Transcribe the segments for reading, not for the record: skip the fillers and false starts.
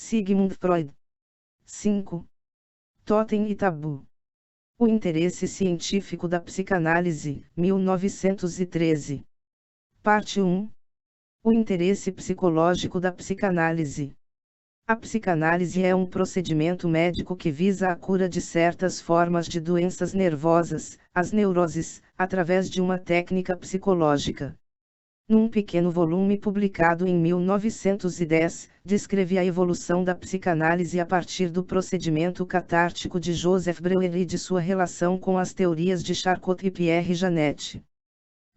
Sigmund Freud. 5. Totem e tabu. O interesse científico da psicanálise, 1913. Parte 1. O interesse psicológico da psicanálise. A psicanálise é um procedimento médico que visa a cura de certas formas de doenças nervosas, as neuroses, através de uma técnica psicológica. Num pequeno volume publicado em 1910, descreve a evolução da psicanálise a partir do procedimento catártico de Joseph Breuer e de sua relação com as teorias de Charcot e Pierre Janet.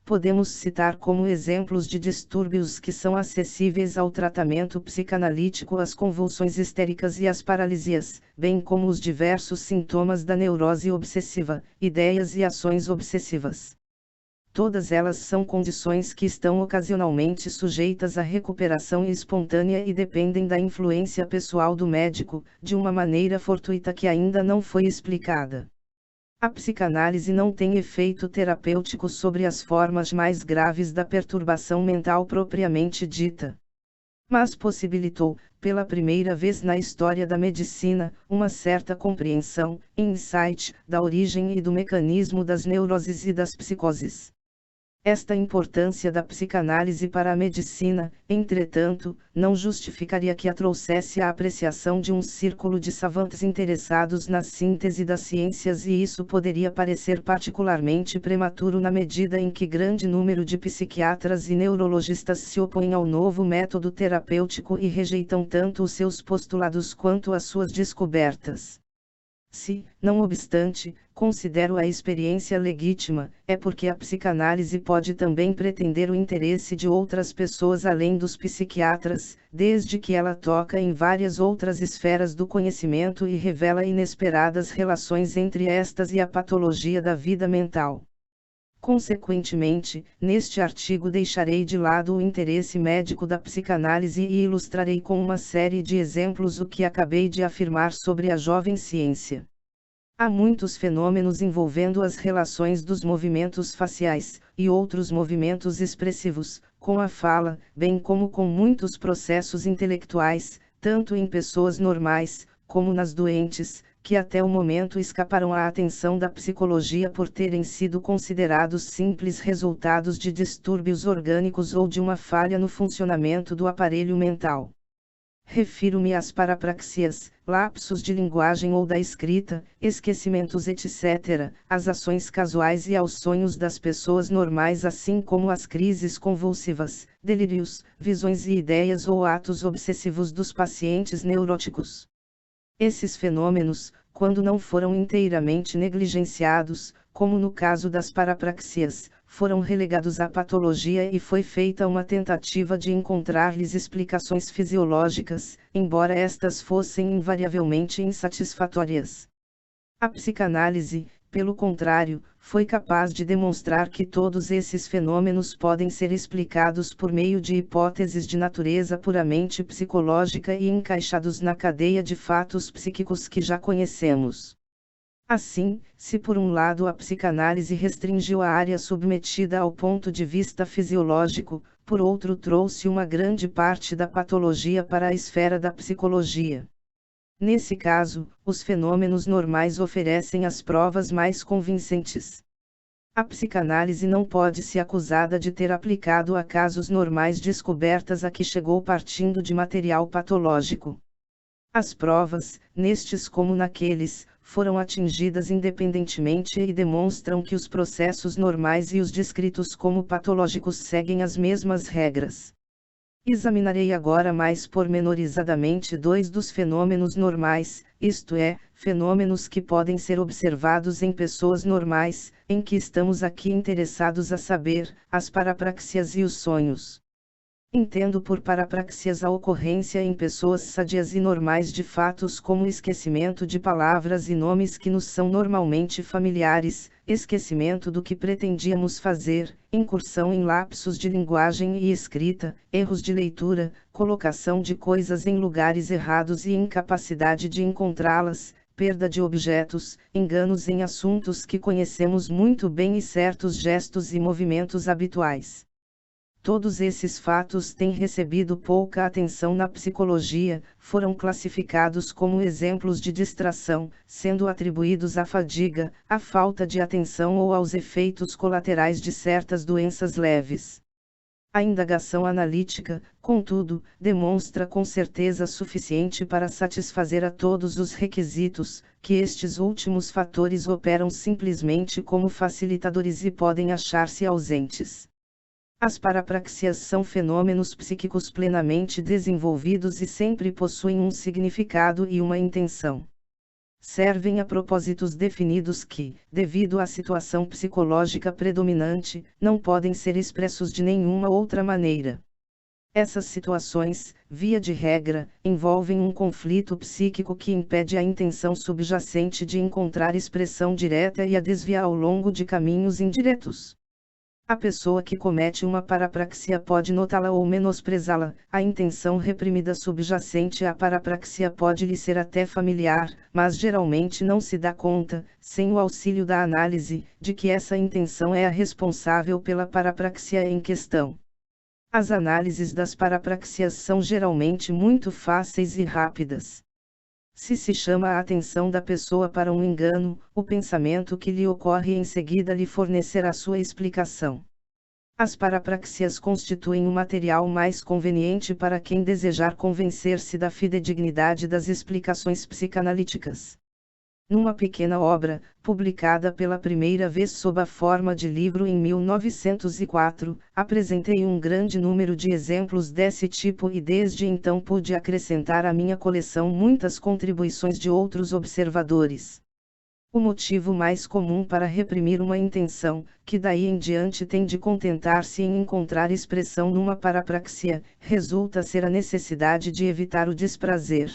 Podemos citar como exemplos de distúrbios que são acessíveis ao tratamento psicanalítico as convulsões histéricas e as paralisias, bem como os diversos sintomas da neurose obsessiva, ideias e ações obsessivas. Todas elas são condições que estão ocasionalmente sujeitas à recuperação espontânea e dependem da influência pessoal do médico, de uma maneira fortuita que ainda não foi explicada. A psicanálise não tem efeito terapêutico sobre as formas mais graves da perturbação mental propriamente dita. Mas possibilitou, pela primeira vez na história da medicina, uma certa compreensão, insight, da origem e do mecanismo das neuroses e das psicoses. Esta importância da psicanálise para a medicina, entretanto, não justificaria que a trouxesse à apreciação de um círculo de savantes interessados na síntese das ciências, e isso poderia parecer particularmente prematuro na medida em que grande número de psiquiatras e neurologistas se opõem ao novo método terapêutico e rejeitam tanto os seus postulados quanto as suas descobertas. Se, não obstante, considero a experiência legítima, é porque a psicanálise pode também pretender o interesse de outras pessoas além dos psiquiatras, desde que ela toca em várias outras esferas do conhecimento e revela inesperadas relações entre estas e a patologia da vida mental. Consequentemente, neste artigo deixarei de lado o interesse médico da psicanálise e ilustrarei com uma série de exemplos o que acabei de afirmar sobre a jovem ciência. Há muitos fenômenos envolvendo as relações dos movimentos faciais, e outros movimentos expressivos, com a fala, bem como com muitos processos intelectuais, tanto em pessoas normais, como nas doentes, que até o momento escaparam à atenção da psicologia por terem sido considerados simples resultados de distúrbios orgânicos ou de uma falha no funcionamento do aparelho mental. Refiro-me às parapraxias, lapsos de linguagem ou da escrita, esquecimentos etc., às ações casuais e aos sonhos das pessoas normais, assim como às crises convulsivas, delírios, visões e ideias ou atos obsessivos dos pacientes neuróticos. Esses fenômenos, quando não foram inteiramente negligenciados, como no caso das parapraxias, foram relegados à patologia e foi feita uma tentativa de encontrar-lhes explicações fisiológicas, embora estas fossem invariavelmente insatisfatórias. A psicanálise, pelo contrário, foi capaz de demonstrar que todos esses fenômenos podem ser explicados por meio de hipóteses de natureza puramente psicológica e encaixados na cadeia de fatos psíquicos que já conhecemos. Assim, se por um lado a psicanálise restringiu a área submetida ao ponto de vista fisiológico, por outro trouxe uma grande parte da patologia para a esfera da psicologia. Nesse caso, os fenômenos normais oferecem as provas mais convincentes. A psicanálise não pode ser acusada de ter aplicado a casos normais descobertas a que chegou partindo de material patológico. As provas, nestes como naqueles, foram atingidas independentemente e demonstram que os processos normais e os descritos como patológicos seguem as mesmas regras. Examinarei agora mais pormenorizadamente dois dos fenômenos normais, isto é, fenômenos que podem ser observados em pessoas normais, em que estamos aqui interessados a saber, as parapraxias e os sonhos. Entendo por parapraxias a ocorrência em pessoas sadias e normais de fatos como esquecimento de palavras e nomes que nos são normalmente familiares, esquecimento do que pretendíamos fazer, incursão em lapsos de linguagem e escrita, erros de leitura, colocação de coisas em lugares errados e incapacidade de encontrá-las, perda de objetos, enganos em assuntos que conhecemos muito bem e certos gestos e movimentos habituais. Todos esses fatos têm recebido pouca atenção na psicologia, foram classificados como exemplos de distração, sendo atribuídos à fadiga, à falta de atenção ou aos efeitos colaterais de certas doenças leves. A indagação analítica, contudo, demonstra com certeza suficiente para satisfazer a todos os requisitos, que estes últimos fatores operam simplesmente como facilitadores e podem achar-se ausentes. As parapraxias são fenômenos psíquicos plenamente desenvolvidos e sempre possuem um significado e uma intenção. Servem a propósitos definidos que, devido à situação psicológica predominante, não podem ser expressos de nenhuma outra maneira. Essas situações, via de regra, envolvem um conflito psíquico que impede a intenção subjacente de encontrar expressão direta e a desvia ao longo de caminhos indiretos. A pessoa que comete uma parapraxia pode notá-la ou menosprezá-la, a intenção reprimida subjacente à parapraxia pode lhe ser até familiar, mas geralmente não se dá conta, sem o auxílio da análise, de que essa intenção é a responsável pela parapraxia em questão. As análises das parapraxias são geralmente muito fáceis e rápidas. Se chama a atenção da pessoa para um engano, o pensamento que lhe ocorre em seguida lhe fornecerá sua explicação. As parapraxias constituem o material mais conveniente para quem desejar convencer-se da fidedignidade das explicações psicanalíticas. Numa pequena obra, publicada pela primeira vez sob a forma de livro em 1904, apresentei um grande número de exemplos desse tipo e desde então pude acrescentar à minha coleção muitas contribuições de outros observadores. O motivo mais comum para reprimir uma intenção, que daí em diante tem de contentar-se em encontrar expressão numa parapraxia, resulta ser a necessidade de evitar o desprazer.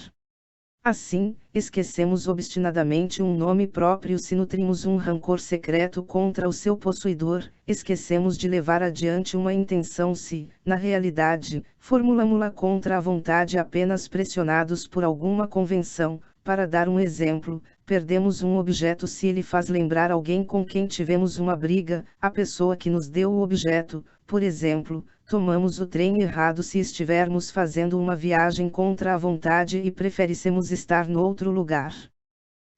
Assim, esquecemos obstinadamente um nome próprio se nutrimos um rancor secreto contra o seu possuidor, esquecemos de levar adiante uma intenção se, na realidade, formulamo-la contra a vontade apenas pressionados por alguma convenção. Para dar um exemplo, perdemos um objeto se ele faz lembrar alguém com quem tivemos uma briga, a pessoa que nos deu o objeto, por exemplo. Tomamos o trem errado se estivermos fazendo uma viagem contra a vontade e preferíssemos estar noutro lugar.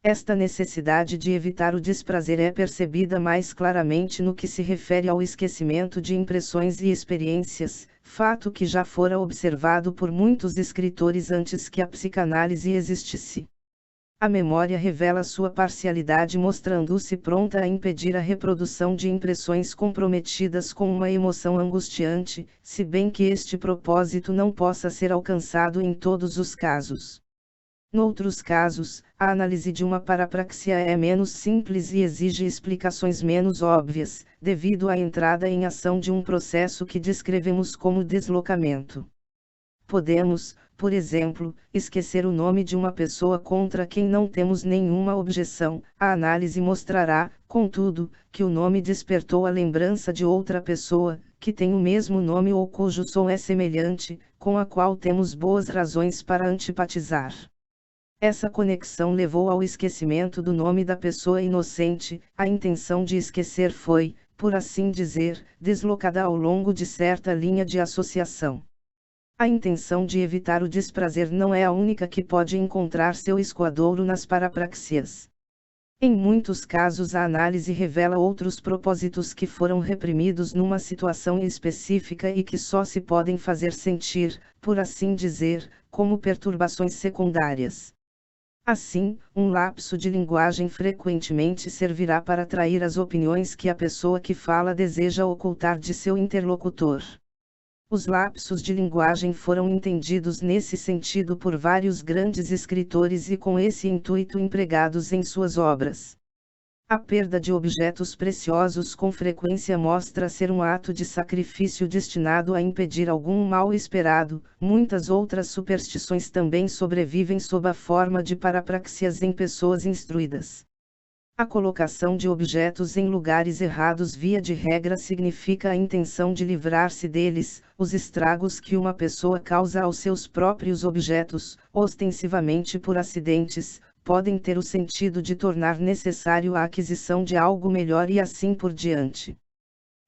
Esta necessidade de evitar o desprazer é percebida mais claramente no que se refere ao esquecimento de impressões e experiências, fato que já fora observado por muitos escritores antes que a psicanálise existisse. A memória revela sua parcialidade mostrando-se pronta a impedir a reprodução de impressões comprometidas com uma emoção angustiante, se bem que este propósito não possa ser alcançado em todos os casos. Noutros casos, a análise de uma parapraxia é menos simples e exige explicações menos óbvias, devido à entrada em ação de um processo que descrevemos como deslocamento. Podemos, por exemplo, esquecer o nome de uma pessoa contra quem não temos nenhuma objeção. A análise mostrará, contudo, que o nome despertou a lembrança de outra pessoa, que tem o mesmo nome ou cujo som é semelhante, com a qual temos boas razões para antipatizar. Essa conexão levou ao esquecimento do nome da pessoa inocente, a intenção de esquecer foi, por assim dizer, deslocada ao longo de certa linha de associação. A intenção de evitar o desprazer não é a única que pode encontrar seu escoadouro nas parapraxias. Em muitos casos a análise revela outros propósitos que foram reprimidos numa situação específica e que só se podem fazer sentir, por assim dizer, como perturbações secundárias. Assim, um lapso de linguagem frequentemente servirá para atrair as opiniões que a pessoa que fala deseja ocultar de seu interlocutor. Os lapsos de linguagem foram entendidos nesse sentido por vários grandes escritores e com esse intuito empregados em suas obras. A perda de objetos preciosos com frequência mostra ser um ato de sacrifício destinado a impedir algum mal esperado. Muitas outras superstições também sobrevivem sob a forma de parapraxias em pessoas instruídas. A colocação de objetos em lugares errados via de regra significa a intenção de livrar-se deles. Os estragos que uma pessoa causa aos seus próprios objetos, ostensivamente por acidentes, podem ter o sentido de tornar necessário a aquisição de algo melhor e assim por diante.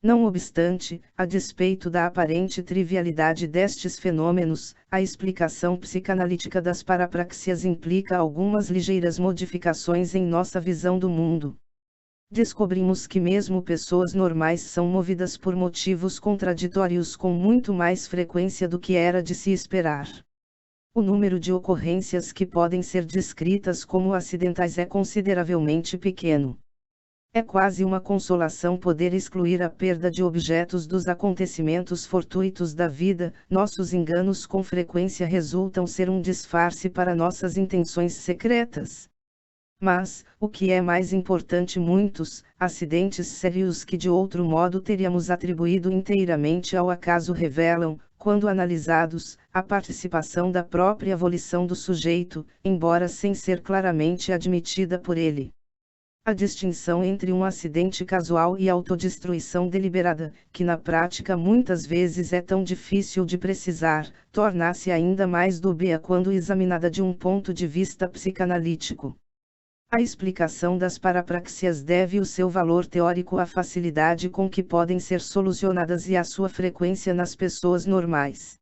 Não obstante, a despeito da aparente trivialidade destes fenômenos, a explicação psicanalítica das parapraxias implica algumas ligeiras modificações em nossa visão do mundo. Descobrimos que mesmo pessoas normais são movidas por motivos contraditórios com muito mais frequência do que era de se esperar. O número de ocorrências que podem ser descritas como acidentais é consideravelmente pequeno. É quase uma consolação poder excluir a perda de objetos dos acontecimentos fortuitos da vida. Nossos enganos com frequência resultam ser um disfarce para nossas intenções secretas. Mas, o que é mais importante, muitos acidentes sérios que de outro modo teríamos atribuído inteiramente ao acaso revelam, quando analisados, a participação da própria volição do sujeito, embora sem ser claramente admitida por ele. A distinção entre um acidente casual e autodestruição deliberada, que na prática muitas vezes é tão difícil de precisar, torna-se ainda mais dúbia quando examinada de um ponto de vista psicanalítico. A explicação das parapraxias deve o seu valor teórico à facilidade com que podem ser solucionadas e à sua frequência nas pessoas normais.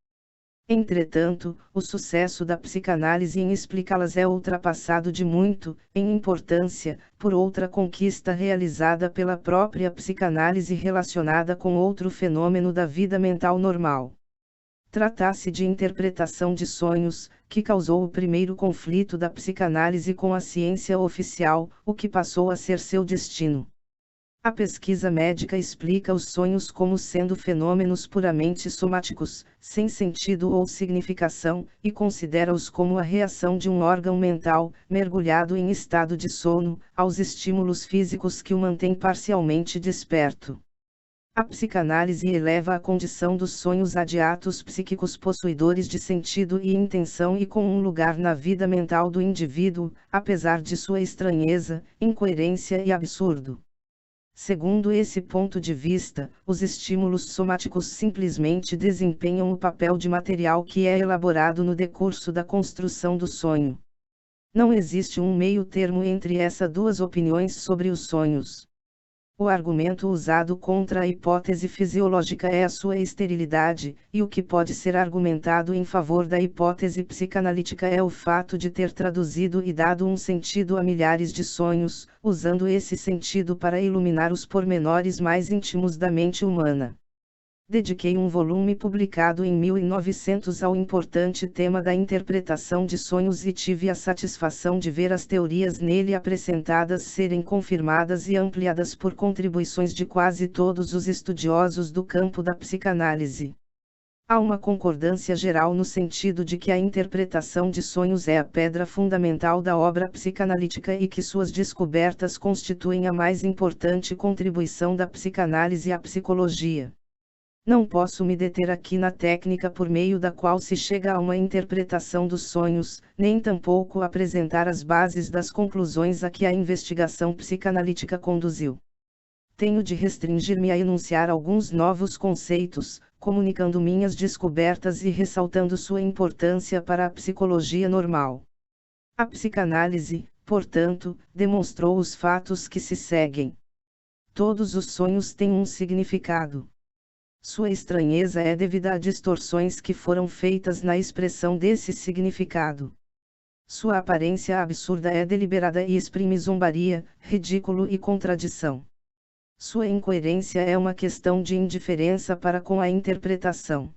Entretanto, o sucesso da psicanálise em explicá-las é ultrapassado de muito, em importância, por outra conquista realizada pela própria psicanálise relacionada com outro fenômeno da vida mental normal. Trata-se de interpretação de sonhos, que causou o primeiro conflito da psicanálise com a ciência oficial, o que passou a ser seu destino. A pesquisa médica explica os sonhos como sendo fenômenos puramente somáticos, sem sentido ou significação, e considera-os como a reação de um órgão mental, mergulhado em estado de sono, aos estímulos físicos que o mantêm parcialmente desperto. A psicanálise eleva a condição dos sonhos a de atos psíquicos possuidores de sentido e intenção e com um lugar na vida mental do indivíduo, apesar de sua estranheza, incoerência e absurdo. Segundo esse ponto de vista, os estímulos somáticos simplesmente desempenham o papel de material que é elaborado no decurso da construção do sonho. Não existe um meio termo entre essas duas opiniões sobre os sonhos. O argumento usado contra a hipótese fisiológica é a sua esterilidade, e o que pode ser argumentado em favor da hipótese psicanalítica é o fato de ter traduzido e dado um sentido a milhares de sonhos, usando esse sentido para iluminar os pormenores mais íntimos da mente humana. Dediquei um volume publicado em 1900 ao importante tema da interpretação de sonhos e tive a satisfação de ver as teorias nele apresentadas serem confirmadas e ampliadas por contribuições de quase todos os estudiosos do campo da psicanálise. Há uma concordância geral no sentido de que a interpretação de sonhos é a pedra fundamental da obra psicanalítica e que suas descobertas constituem a mais importante contribuição da psicanálise à psicologia. Não posso me deter aqui na técnica por meio da qual se chega a uma interpretação dos sonhos, nem tampouco apresentar as bases das conclusões a que a investigação psicanalítica conduziu. Tenho de restringir-me a enunciar alguns novos conceitos, comunicando minhas descobertas e ressaltando sua importância para a psicologia normal. A psicanálise, portanto, demonstrou os fatos que se seguem. Todos os sonhos têm um significado. Sua estranheza é devida a distorções que foram feitas na expressão desse significado. Sua aparência absurda é deliberada e exprime zombaria, ridículo e contradição. Sua incoerência é uma questão de indiferença para com a interpretação.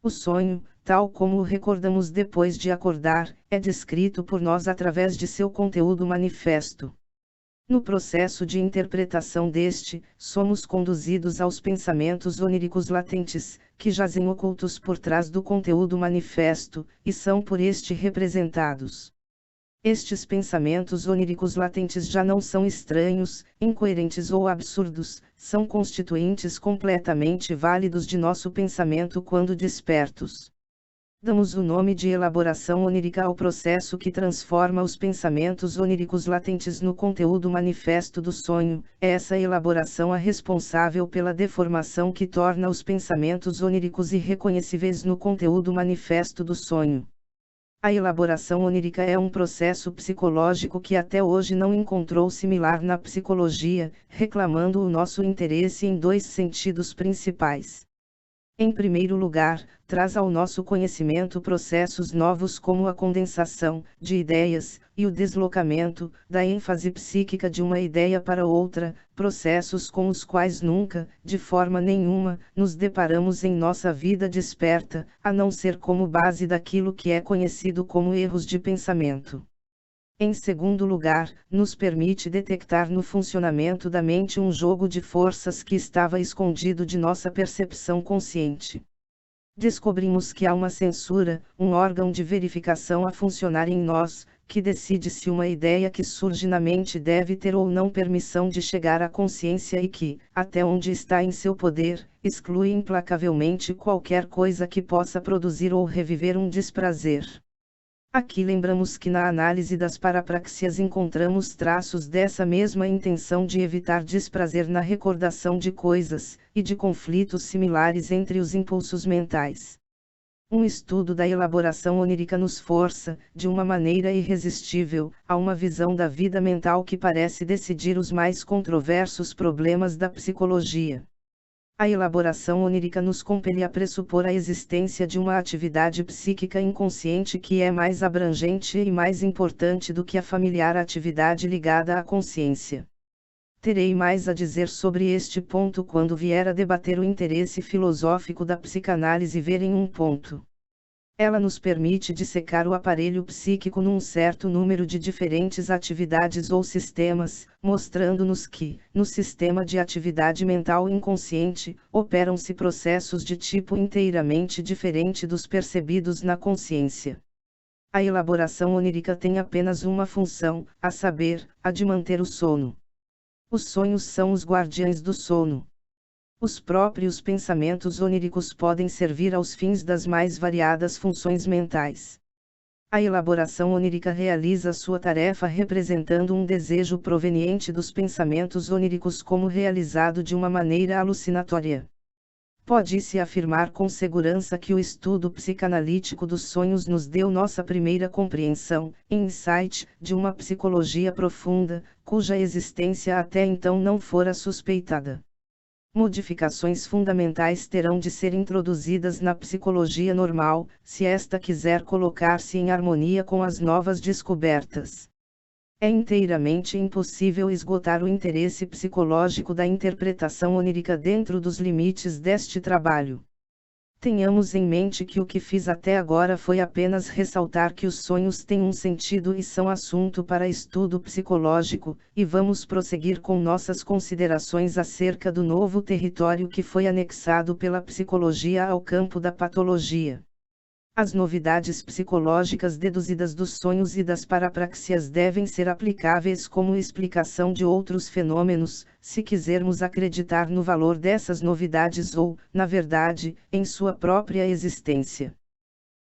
O sonho, tal como o recordamos depois de acordar, é descrito por nós através de seu conteúdo manifesto. No processo de interpretação deste, somos conduzidos aos pensamentos oníricos latentes, que jazem ocultos por trás do conteúdo manifesto, e são por este representados. Estes pensamentos oníricos latentes já não são estranhos, incoerentes ou absurdos, são constituintes completamente válidos de nosso pensamento quando despertos. Damos o nome de elaboração onírica ao processo que transforma os pensamentos oníricos latentes no conteúdo manifesto do sonho. É essa elaboração a responsável pela deformação que torna os pensamentos oníricos irreconhecíveis no conteúdo manifesto do sonho. A elaboração onírica é um processo psicológico que até hoje não encontrou similar na psicologia, reclamando o nosso interesse em dois sentidos principais. Em primeiro lugar, traz ao nosso conhecimento processos novos como a condensação de ideias e o deslocamento da ênfase psíquica de uma ideia para outra, processos com os quais nunca, de forma nenhuma, nos deparamos em nossa vida desperta, a não ser como base daquilo que é conhecido como erros de pensamento. Em segundo lugar, nos permite detectar no funcionamento da mente um jogo de forças que estava escondido de nossa percepção consciente. Descobrimos que há uma censura, um órgão de verificação a funcionar em nós, que decide se uma ideia que surge na mente deve ter ou não permissão de chegar à consciência e que, até onde está em seu poder, exclui implacavelmente qualquer coisa que possa produzir ou reviver um desprazer. Aqui lembramos que na análise das parapraxias encontramos traços dessa mesma intenção de evitar desprazer na recordação de coisas, e de conflitos similares entre os impulsos mentais. Um estudo da elaboração onírica nos força, de uma maneira irresistível, a uma visão da vida mental que parece decidir os mais controversos problemas da psicologia. A elaboração onírica nos compele a pressupor a existência de uma atividade psíquica inconsciente que é mais abrangente e mais importante do que a familiar atividade ligada à consciência. Terei mais a dizer sobre este ponto quando vier a debater o interesse filosófico da psicanálise ver em um ponto. Ela nos permite dissecar o aparelho psíquico num certo número de diferentes atividades ou sistemas, mostrando-nos que, no sistema de atividade mental inconsciente, operam-se processos de tipo inteiramente diferente dos percebidos na consciência. A elaboração onírica tem apenas uma função, a saber, a de manter o sono. Os sonhos são os guardiães do sono. Os próprios pensamentos oníricos podem servir aos fins das mais variadas funções mentais. A elaboração onírica realiza sua tarefa representando um desejo proveniente dos pensamentos oníricos como realizado de uma maneira alucinatória. Pode-se afirmar com segurança que o estudo psicanalítico dos sonhos nos deu nossa primeira compreensão, insight, de uma psicologia profunda, cuja existência até então não fora suspeitada. Modificações fundamentais terão de ser introduzidas na psicologia normal, se esta quiser colocar-se em harmonia com as novas descobertas. É inteiramente impossível esgotar o interesse psicológico da interpretação onírica dentro dos limites deste trabalho. Tenhamos em mente que o que fiz até agora foi apenas ressaltar que os sonhos têm um sentido e são assunto para estudo psicológico, e vamos prosseguir com nossas considerações acerca do novo território que foi anexado pela psicologia ao campo da patologia. As novidades psicológicas deduzidas dos sonhos e das parapraxias devem ser aplicáveis como explicação de outros fenômenos, se quisermos acreditar no valor dessas novidades ou, na verdade, em sua própria existência.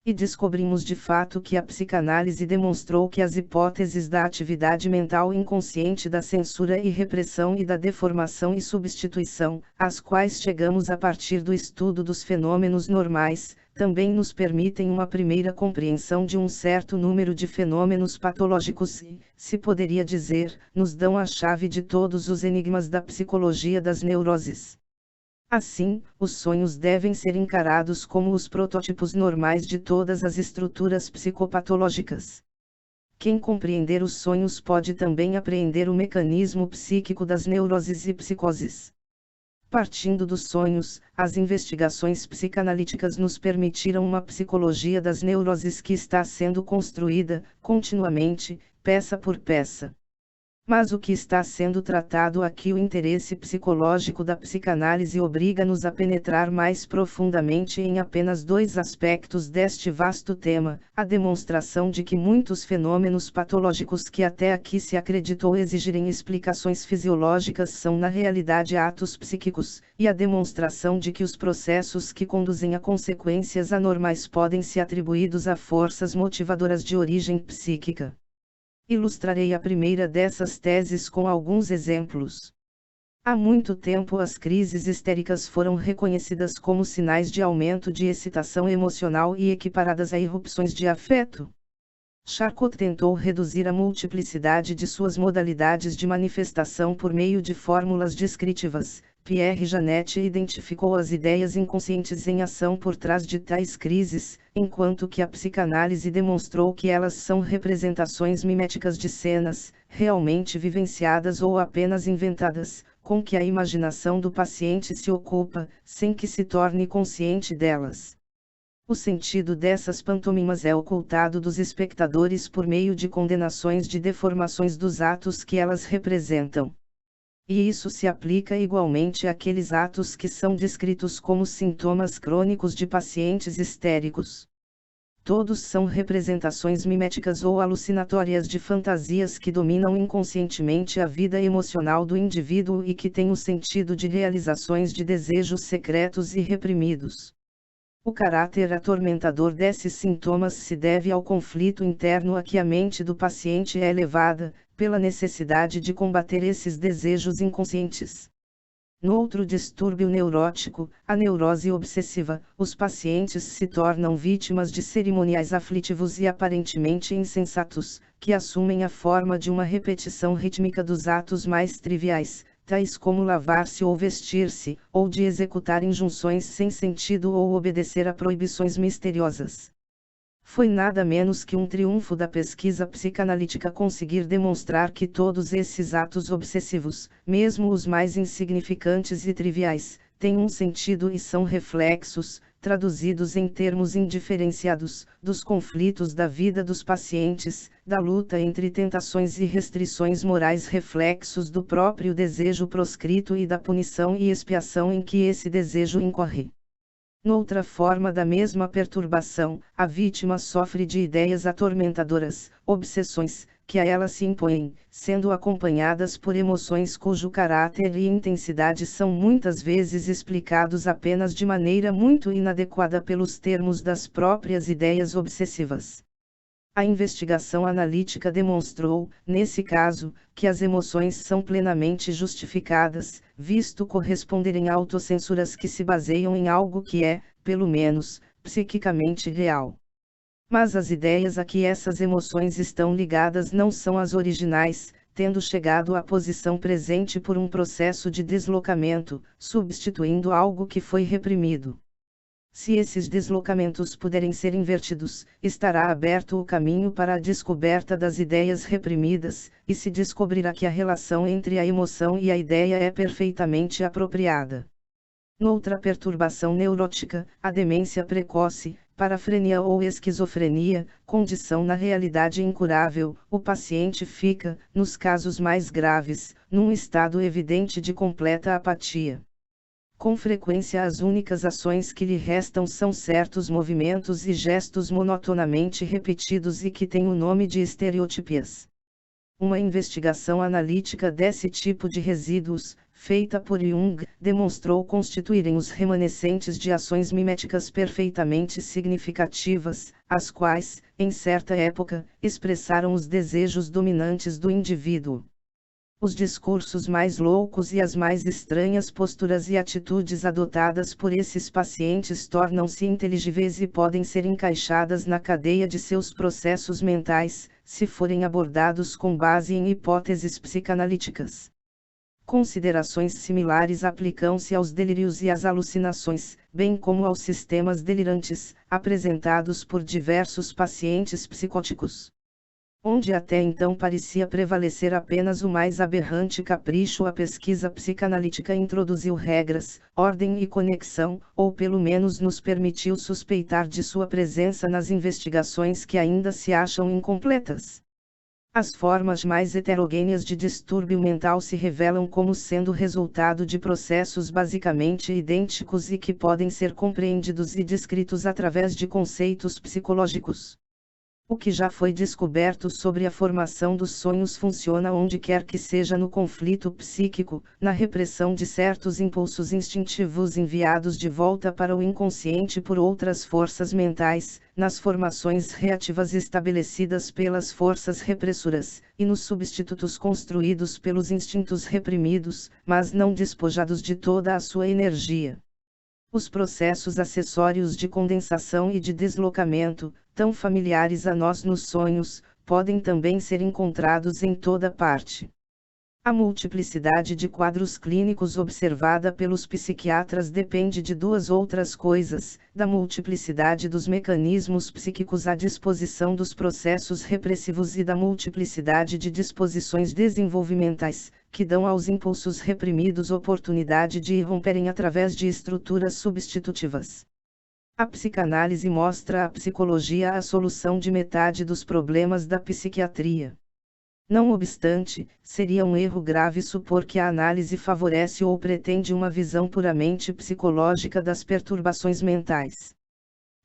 E descobrimos de fato que a psicanálise demonstrou que as hipóteses da atividade mental inconsciente, da censura e repressão e da deformação e substituição, às quais chegamos a partir do estudo dos fenômenos normais, também nos permitem uma primeira compreensão de um certo número de fenômenos patológicos e, se poderia dizer, nos dão a chave de todos os enigmas da psicologia das neuroses. Assim, os sonhos devem ser encarados como os protótipos normais de todas as estruturas psicopatológicas. Quem compreender os sonhos pode também apreender o mecanismo psíquico das neuroses e psicoses. Partindo dos sonhos, as investigações psicanalíticas nos permitiram uma psicologia das neuroses que está sendo construída, continuamente, peça por peça. Mas o que está sendo tratado aqui, o interesse psicológico da psicanálise, obriga-nos a penetrar mais profundamente em apenas dois aspectos deste vasto tema: a demonstração de que muitos fenômenos patológicos que até aqui se acreditou exigirem explicações fisiológicas são na realidade atos psíquicos, e a demonstração de que os processos que conduzem a consequências anormais podem ser atribuídos a forças motivadoras de origem psíquica. Ilustrarei a primeira dessas teses com alguns exemplos. Há muito tempo as crises histéricas foram reconhecidas como sinais de aumento de excitação emocional e equiparadas a irrupções de afeto. Charcot tentou reduzir a multiplicidade de suas modalidades de manifestação por meio de fórmulas descritivas. Pierre Janet identificou as ideias inconscientes em ação por trás de tais crises, enquanto que a psicanálise demonstrou que elas são representações miméticas de cenas, realmente vivenciadas ou apenas inventadas, com que a imaginação do paciente se ocupa, sem que se torne consciente delas. O sentido dessas pantomimas é ocultado dos espectadores por meio de condenações de deformações dos atos que elas representam. E isso se aplica igualmente àqueles atos que são descritos como sintomas crônicos de pacientes histéricos. Todos são representações miméticas ou alucinatórias de fantasias que dominam inconscientemente a vida emocional do indivíduo e que têm o sentido de realizações de desejos secretos e reprimidos. O caráter atormentador desses sintomas se deve ao conflito interno a que a mente do paciente é levada, pela necessidade de combater esses desejos inconscientes. No outro distúrbio neurótico, a neurose obsessiva, os pacientes se tornam vítimas de cerimoniais aflitivos e aparentemente insensatos, que assumem a forma de uma repetição rítmica dos atos mais triviais, tais como lavar-se ou vestir-se, ou de executar injunções sem sentido ou obedecer a proibições misteriosas. Foi nada menos que um triunfo da pesquisa psicanalítica conseguir demonstrar que todos esses atos obsessivos, mesmo os mais insignificantes e triviais, têm um sentido e são reflexos, traduzidos em termos indiferenciados, dos conflitos da vida dos pacientes, da luta entre tentações e restrições morais, reflexos do próprio desejo proscrito e da punição e expiação em que esse desejo incorre. Noutra forma da mesma perturbação, a vítima sofre de ideias atormentadoras, obsessões, que a ela se impõem, sendo acompanhadas por emoções cujo caráter e intensidade são muitas vezes explicados apenas de maneira muito inadequada pelos termos das próprias ideias obsessivas. A investigação analítica demonstrou, nesse caso, que as emoções são plenamente justificadas, visto corresponderem a autocensuras que se baseiam em algo que é, pelo menos, psiquicamente real. Mas as ideias a que essas emoções estão ligadas não são as originais, tendo chegado à posição presente por um processo de deslocamento, substituindo algo que foi reprimido. Se esses deslocamentos puderem ser invertidos, estará aberto o caminho para a descoberta das ideias reprimidas, e se descobrirá que a relação entre a emoção e a ideia é perfeitamente apropriada. Noutra perturbação neurótica, a demência precoce, parafrenia ou esquizofrenia, condição na realidade incurável, o paciente fica, nos casos mais graves, num estado evidente de completa apatia. Com frequência as únicas ações que lhe restam são certos movimentos e gestos monotonamente repetidos e que têm o nome de estereotipias. Uma investigação analítica desse tipo de resíduos, feita por Jung, demonstrou constituírem os remanescentes de ações miméticas perfeitamente significativas, as quais, em certa época, expressaram os desejos dominantes do indivíduo. Os discursos mais loucos e as mais estranhas posturas e atitudes adotadas por esses pacientes tornam-se inteligíveis e podem ser encaixadas na cadeia de seus processos mentais, se forem abordados com base em hipóteses psicanalíticas. Considerações similares aplicam-se aos delírios e às alucinações, bem como aos sistemas delirantes, apresentados por diversos pacientes psicóticos. Onde até então parecia prevalecer apenas o mais aberrante capricho, a pesquisa psicanalítica introduziu regras, ordem e conexão, ou pelo menos nos permitiu suspeitar de sua presença nas investigações que ainda se acham incompletas. As formas mais heterogêneas de distúrbio mental se revelam como sendo resultado de processos basicamente idênticos e que podem ser compreendidos e descritos através de conceitos psicológicos. O que já foi descoberto sobre a formação dos sonhos funciona onde quer que seja no conflito psíquico, na repressão de certos impulsos instintivos enviados de volta para o inconsciente por outras forças mentais, nas formações reativas estabelecidas pelas forças repressoras, e nos substitutos construídos pelos instintos reprimidos, mas não despojados de toda a sua energia. Os processos acessórios de condensação e de deslocamento, tão familiares a nós nos sonhos, podem também ser encontrados em toda parte. A multiplicidade de quadros clínicos observada pelos psiquiatras depende de duas outras coisas: da multiplicidade dos mecanismos psíquicos à disposição dos processos repressivos e da multiplicidade de disposições desenvolvimentais, que dão aos impulsos reprimidos oportunidade de irromperem através de estruturas substitutivas. A psicanálise mostra à psicologia a solução de metade dos problemas da psiquiatria. Não obstante, seria um erro grave supor que a análise favorece ou pretende uma visão puramente psicológica das perturbações mentais.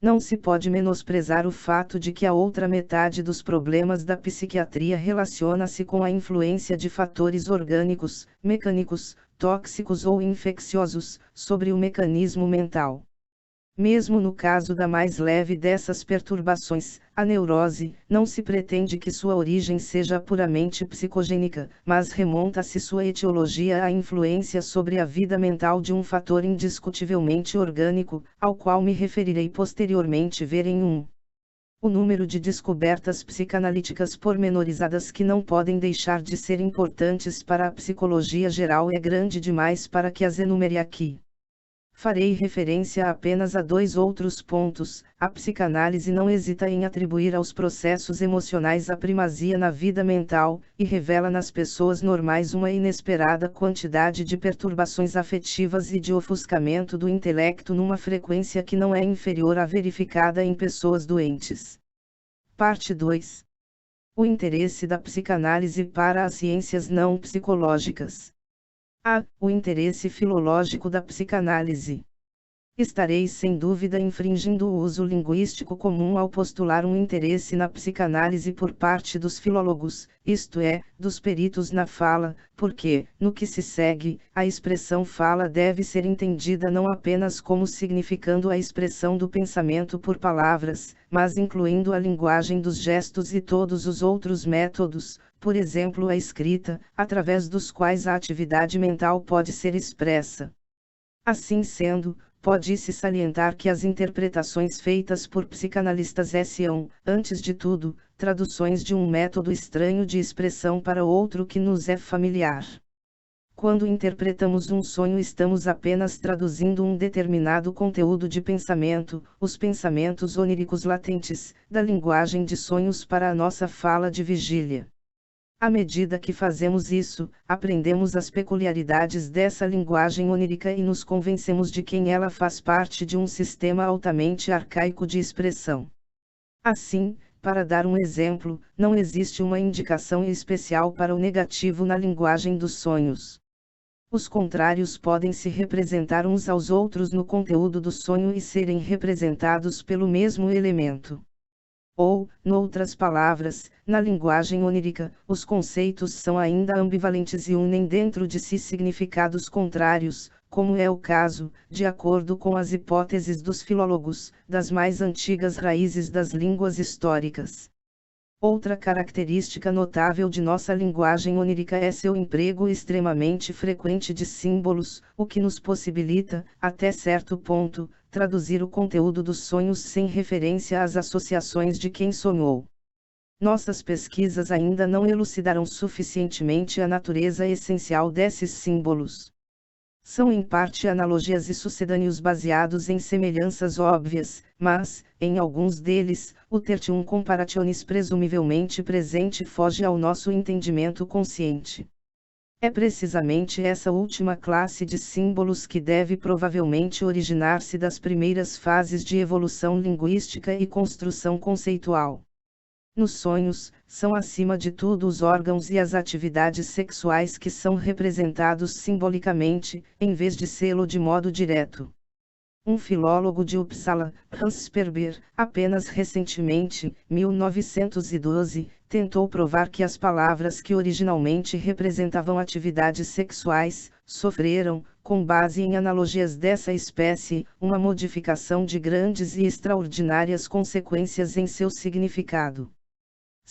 Não se pode menosprezar o fato de que a outra metade dos problemas da psiquiatria relaciona-se com a influência de fatores orgânicos, mecânicos, tóxicos ou infecciosos, sobre o mecanismo mental. Mesmo no caso da mais leve dessas perturbações, a neurose, não se pretende que sua origem seja puramente psicogênica, mas remonta-se sua etiologia à influência sobre a vida mental de um fator indiscutivelmente orgânico, ao qual me referirei posteriormente ver em o número de descobertas psicanalíticas pormenorizadas que não podem deixar de ser importantes para a psicologia geral é grande demais para que as enumere aqui. Farei referência apenas a dois outros pontos. A psicanálise não hesita em atribuir aos processos emocionais a primazia na vida mental, e revela nas pessoas normais uma inesperada quantidade de perturbações afetivas e de ofuscamento do intelecto numa frequência que não é inferior à verificada em pessoas doentes. Parte 2. O interesse da psicanálise para as ciências não psicológicas. O interesse filológico da psicanálise. Estareis sem dúvida infringindo o uso linguístico comum ao postular um interesse na psicanálise por parte dos filólogos, isto é, dos peritos na fala, porque, no que se segue, a expressão fala deve ser entendida não apenas como significando a expressão do pensamento por palavras, mas incluindo a linguagem dos gestos e todos os outros métodos, por exemplo a escrita, através dos quais a atividade mental pode ser expressa. Assim sendo, pode-se salientar que as interpretações feitas por psicanalistas são, antes de tudo, traduções de um método estranho de expressão para outro que nos é familiar. Quando interpretamos um sonho, estamos apenas traduzindo um determinado conteúdo de pensamento, os pensamentos oníricos latentes, da linguagem de sonhos para a nossa fala de vigília. À medida que fazemos isso, aprendemos as peculiaridades dessa linguagem onírica e nos convencemos de que ela faz parte de um sistema altamente arcaico de expressão. Assim, para dar um exemplo, não existe uma indicação especial para o negativo na linguagem dos sonhos. Os contrários podem se representar uns aos outros no conteúdo do sonho e serem representados pelo mesmo elemento. Ou, noutras palavras, na linguagem onírica, os conceitos são ainda ambivalentes e unem dentro de si significados contrários, como é o caso, de acordo com as hipóteses dos filólogos, das mais antigas raízes das línguas históricas. Outra característica notável de nossa linguagem onírica é seu emprego extremamente frequente de símbolos, o que nos possibilita, até certo ponto, traduzir o conteúdo dos sonhos sem referência às associações de quem sonhou. Nossas pesquisas ainda não elucidaram suficientemente a natureza essencial desses símbolos. São em parte analogias e sucedâneos baseados em semelhanças óbvias, mas, em alguns deles, o tertium comparationis presumivelmente presente foge ao nosso entendimento consciente. É precisamente essa última classe de símbolos que deve provavelmente originar-se das primeiras fases de evolução linguística e construção conceitual. Nos sonhos, são acima de tudo os órgãos e as atividades sexuais que são representados simbolicamente, em vez de sê-lo de modo direto. Um filólogo de Uppsala, Hans Sperber, apenas recentemente, 1912, tentou provar que as palavras que originalmente representavam atividades sexuais, sofreram, com base em analogias dessa espécie, uma modificação de grandes e extraordinárias consequências em seu significado.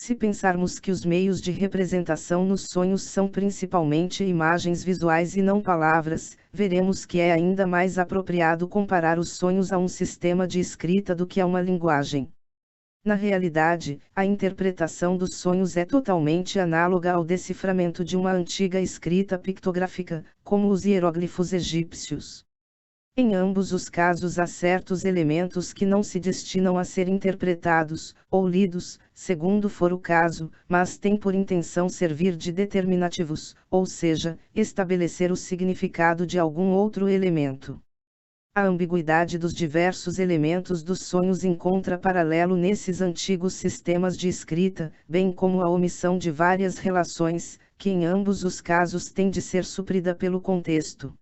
Se pensarmos que os meios de representação nos sonhos são principalmente imagens visuais e não palavras, veremos que é ainda mais apropriado comparar os sonhos a um sistema de escrita do que a uma linguagem. Na realidade, a interpretação dos sonhos é totalmente análoga ao deciframento de uma antiga escrita pictográfica, como os hieróglifos egípcios. Em ambos os casos há certos elementos que não se destinam a ser interpretados, ou lidos, segundo for o caso, mas têm por intenção servir de determinativos, ou seja, estabelecer o significado de algum outro elemento. A ambiguidade dos diversos elementos dos sonhos encontra paralelo nesses antigos sistemas de escrita, bem como a omissão de várias relações, que em ambos os casos tem de ser suprida pelo contexto.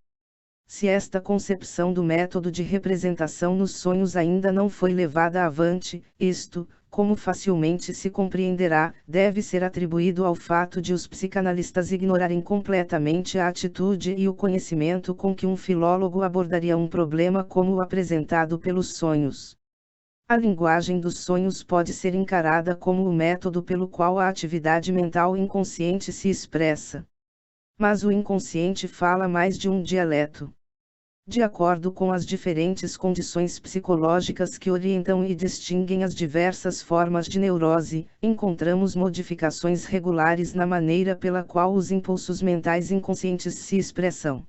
Se esta concepção do método de representação nos sonhos ainda não foi levada avante, isto, como facilmente se compreenderá, deve ser atribuído ao fato de os psicanalistas ignorarem completamente a atitude e o conhecimento com que um filólogo abordaria um problema como o apresentado pelos sonhos. A linguagem dos sonhos pode ser encarada como o método pelo qual a atividade mental inconsciente se expressa. Mas o inconsciente fala mais de um dialeto. De acordo com as diferentes condições psicológicas que orientam e distinguem as diversas formas de neurose, encontramos modificações regulares na maneira pela qual os impulsos mentais inconscientes se expressam.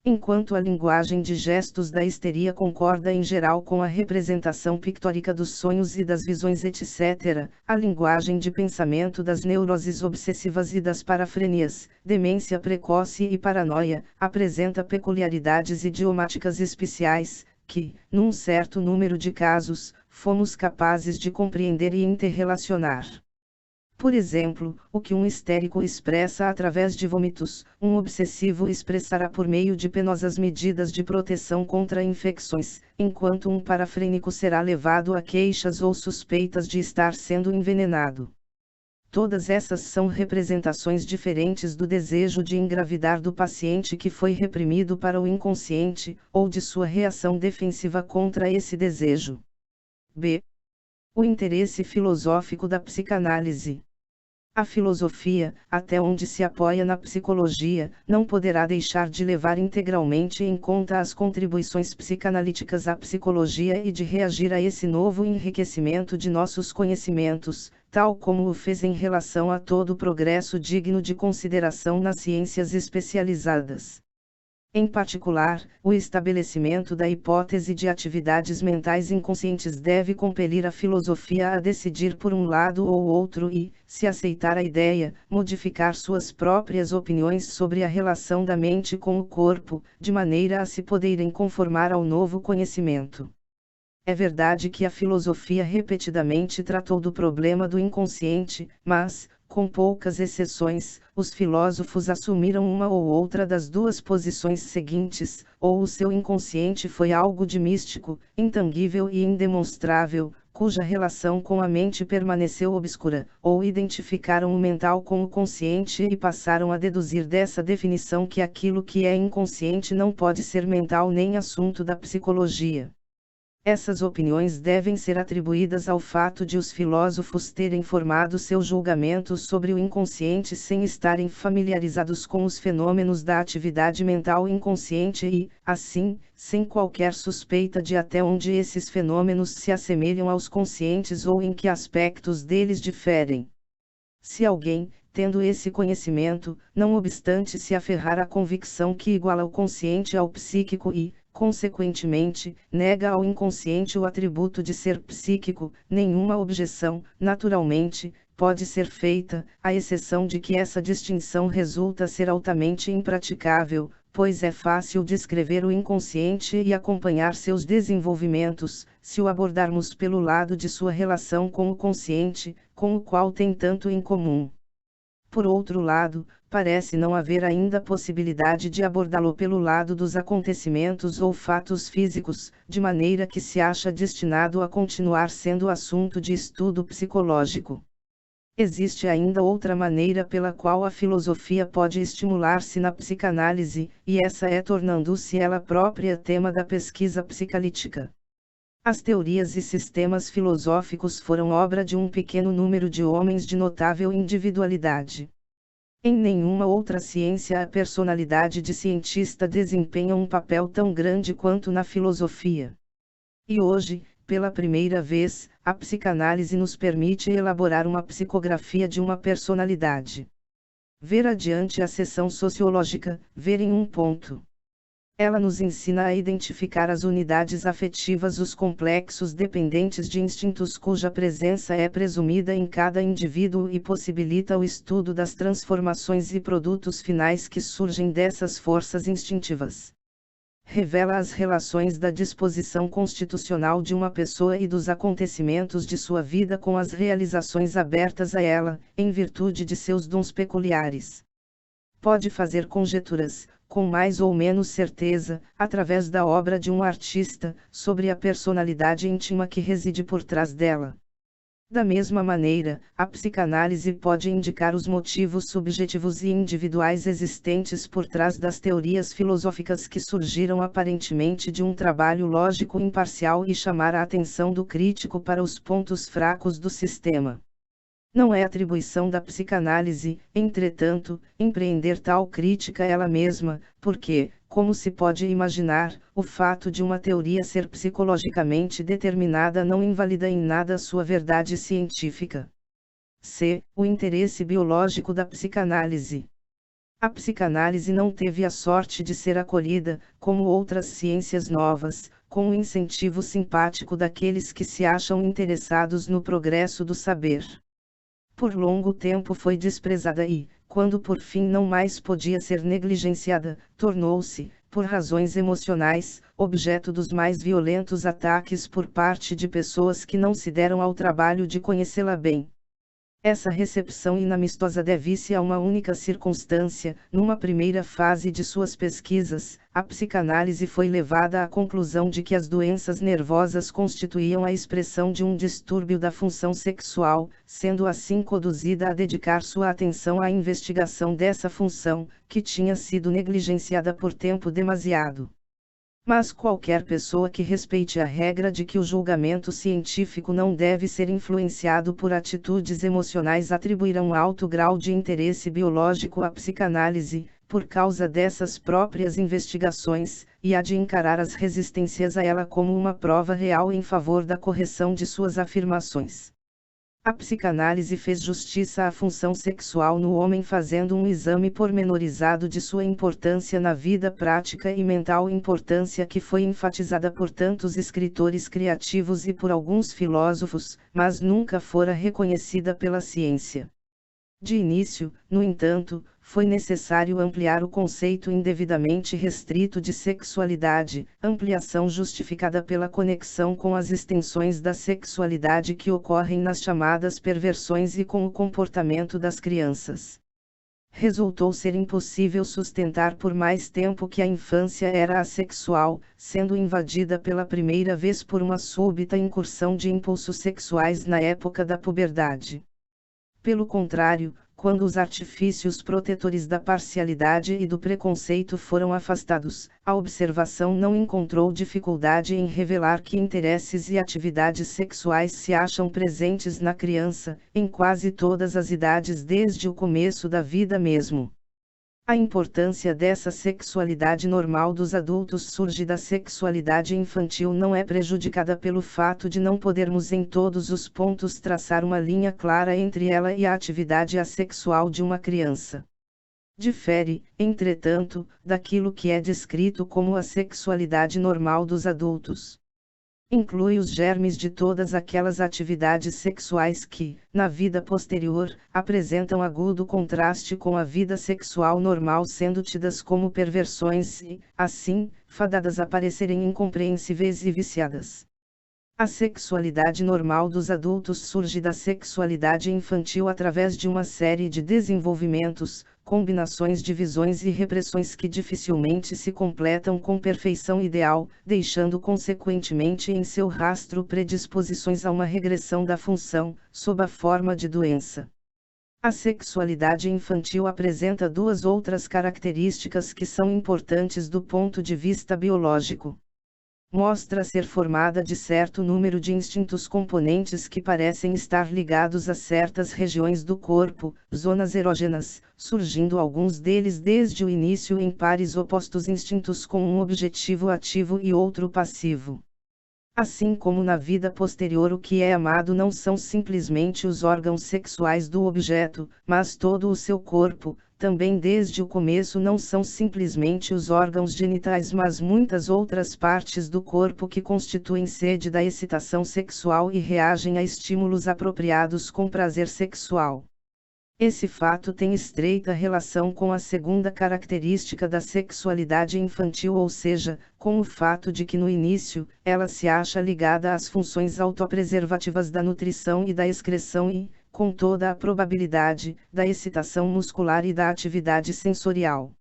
Enquanto a linguagem de gestos da histeria concorda em geral com a representação pictórica dos sonhos e das visões etc., a linguagem de pensamento das neuroses obsessivas e das parafrenias, demência precoce e paranoia, apresenta peculiaridades idiomáticas especiais, que, num certo número de casos, fomos capazes de compreender e interrelacionar. Por exemplo, o que um histérico expressa através de vômitos, um obsessivo expressará por meio de penosas medidas de proteção contra infecções, enquanto um parafrênico será levado a queixas ou suspeitas de estar sendo envenenado. Todas essas são representações diferentes do desejo de engravidar do paciente que foi reprimido para o inconsciente, ou de sua reação defensiva contra esse desejo. B. O interesse filosófico da psicanálise. A filosofia, até onde se apoia na psicologia, não poderá deixar de levar integralmente em conta as contribuições psicanalíticas à psicologia e de reagir a esse novo enriquecimento de nossos conhecimentos, tal como o fez em relação a todo o progresso digno de consideração nas ciências especializadas. Em particular, o estabelecimento da hipótese de atividades mentais inconscientes deve compelir a filosofia a decidir por um lado ou outro e, se aceitar a ideia, modificar suas próprias opiniões sobre a relação da mente com o corpo, de maneira a se poderem conformar ao novo conhecimento. É verdade que a filosofia repetidamente tratou do problema do inconsciente, mas, com poucas exceções, os filósofos assumiram uma ou outra das duas posições seguintes: ou o seu inconsciente foi algo de místico, intangível e indemonstrável, cuja relação com a mente permaneceu obscura, ou identificaram o mental com o consciente e passaram a deduzir dessa definição que aquilo que é inconsciente não pode ser mental nem assunto da psicologia. Essas opiniões devem ser atribuídas ao fato de os filósofos terem formado seus julgamentos sobre o inconsciente sem estarem familiarizados com os fenômenos da atividade mental inconsciente e, assim, sem qualquer suspeita de até onde esses fenômenos se assemelham aos conscientes ou em que aspectos deles diferem. Se alguém, tendo esse conhecimento, não obstante se aferrar à convicção que iguala o consciente ao psíquico e, consequentemente, nega ao inconsciente o atributo de ser psíquico, nenhuma objeção, naturalmente, pode ser feita, à exceção de que essa distinção resulta ser altamente impraticável, pois é fácil descrever o inconsciente e acompanhar seus desenvolvimentos, se o abordarmos pelo lado de sua relação com o consciente, com o qual tem tanto em comum. Por outro lado, parece não haver ainda possibilidade de abordá-lo pelo lado dos acontecimentos ou fatos físicos, de maneira que se acha destinado a continuar sendo assunto de estudo psicológico. Existe ainda outra maneira pela qual a filosofia pode estimular-se na psicanálise, e essa é tornando-se ela própria tema da pesquisa psicanalítica. As teorias e sistemas filosóficos foram obra de um pequeno número de homens de notável individualidade. Em nenhuma outra ciência a personalidade de cientista desempenha um papel tão grande quanto na filosofia. E hoje, pela primeira vez, a psicanálise nos permite elaborar uma psicografia de uma personalidade. Ver adiante a seção sociológica, ver em um ponto. Ela nos ensina a identificar as unidades afetivas, os complexos dependentes de instintos cuja presença é presumida em cada indivíduo e possibilita o estudo das transformações e produtos finais que surgem dessas forças instintivas. Revela as relações da disposição constitucional de uma pessoa e dos acontecimentos de sua vida com as realizações abertas a ela, em virtude de seus dons peculiares. Pode fazer conjecturas, com mais ou menos certeza, através da obra de um artista, sobre a personalidade íntima que reside por trás dela. Da mesma maneira, a psicanálise pode indicar os motivos subjetivos e individuais existentes por trás das teorias filosóficas que surgiram aparentemente de um trabalho lógico imparcial e chamar a atenção do crítico para os pontos fracos do sistema. Não é atribuição da psicanálise, entretanto, empreender tal crítica ela mesma, porque, como se pode imaginar, o fato de uma teoria ser psicologicamente determinada não invalida em nada sua verdade científica. C. O interesse biológico da psicanálise. A psicanálise não teve a sorte de ser acolhida, como outras ciências novas, com o incentivo simpático daqueles que se acham interessados no progresso do saber. Por longo tempo foi desprezada e, quando por fim não mais podia ser negligenciada, tornou-se, por razões emocionais, objeto dos mais violentos ataques por parte de pessoas que não se deram ao trabalho de conhecê-la bem. Essa recepção inamistosa deve-se a uma única circunstância: numa primeira fase de suas pesquisas, a psicanálise foi levada à conclusão de que as doenças nervosas constituíam a expressão de um distúrbio da função sexual, sendo assim conduzida a dedicar sua atenção à investigação dessa função, que tinha sido negligenciada por tempo demasiado. Mas qualquer pessoa que respeite a regra de que o julgamento científico não deve ser influenciado por atitudes emocionais atribuirá um alto grau de interesse biológico à psicanálise, por causa dessas próprias investigações, e há de encarar as resistências a ela como uma prova real em favor da correção de suas afirmações. A psicanálise fez justiça à função sexual no homem fazendo um exame pormenorizado de sua importância na vida prática e mental, importância que foi enfatizada por tantos escritores criativos e por alguns filósofos, mas nunca fora reconhecida pela ciência. De início, no entanto, foi necessário ampliar o conceito indevidamente restrito de sexualidade, ampliação justificada pela conexão com as extensões da sexualidade que ocorrem nas chamadas perversões e com o comportamento das crianças. Resultou ser impossível sustentar por mais tempo que a infância era assexual, sendo invadida pela primeira vez por uma súbita incursão de impulsos sexuais na época da puberdade. Pelo contrário, quando os artifícios protetores da parcialidade e do preconceito foram afastados, a observação não encontrou dificuldade em revelar que interesses e atividades sexuais se acham presentes na criança, em quase todas as idades desde o começo da vida mesmo. A importância dessa sexualidade normal dos adultos surge da sexualidade infantil, não é prejudicada pelo fato de não podermos em todos os pontos traçar uma linha clara entre ela e a atividade assexual de uma criança. Difere, entretanto, daquilo que é descrito como a sexualidade normal dos adultos. Inclui os germes de todas aquelas atividades sexuais que, na vida posterior, apresentam agudo contraste com a vida sexual normal, sendo tidas como perversões e, assim, fadadas a parecerem incompreensíveis e viciadas. A sexualidade normal dos adultos surge da sexualidade infantil através de uma série de desenvolvimentos, combinações de visões e repressões que dificilmente se completam com perfeição ideal, deixando consequentemente em seu rastro predisposições a uma regressão da função, sob a forma de doença. A sexualidade infantil apresenta duas outras características que são importantes do ponto de vista biológico. mostra ser formada de certo número de instintos componentes que parecem estar ligados a certas regiões do corpo, zonas erógenas, surgindo alguns deles desde o início em pares opostos, instintos com um objetivo ativo e outro passivo. Assim como na vida posterior, o que é amado não são simplesmente os órgãos sexuais do objeto, mas todo o seu corpo. Também desde o começo não são simplesmente os órgãos genitais, mas muitas outras partes do corpo que constituem sede da excitação sexual e reagem a estímulos apropriados com prazer sexual. Esse fato tem estreita relação com a segunda característica da sexualidade infantil, ou seja, com o fato de que no início, ela se acha ligada às funções autopreservativas da nutrição e da excreção e, com toda a probabilidade, da excitação muscular e da atividade sensorial.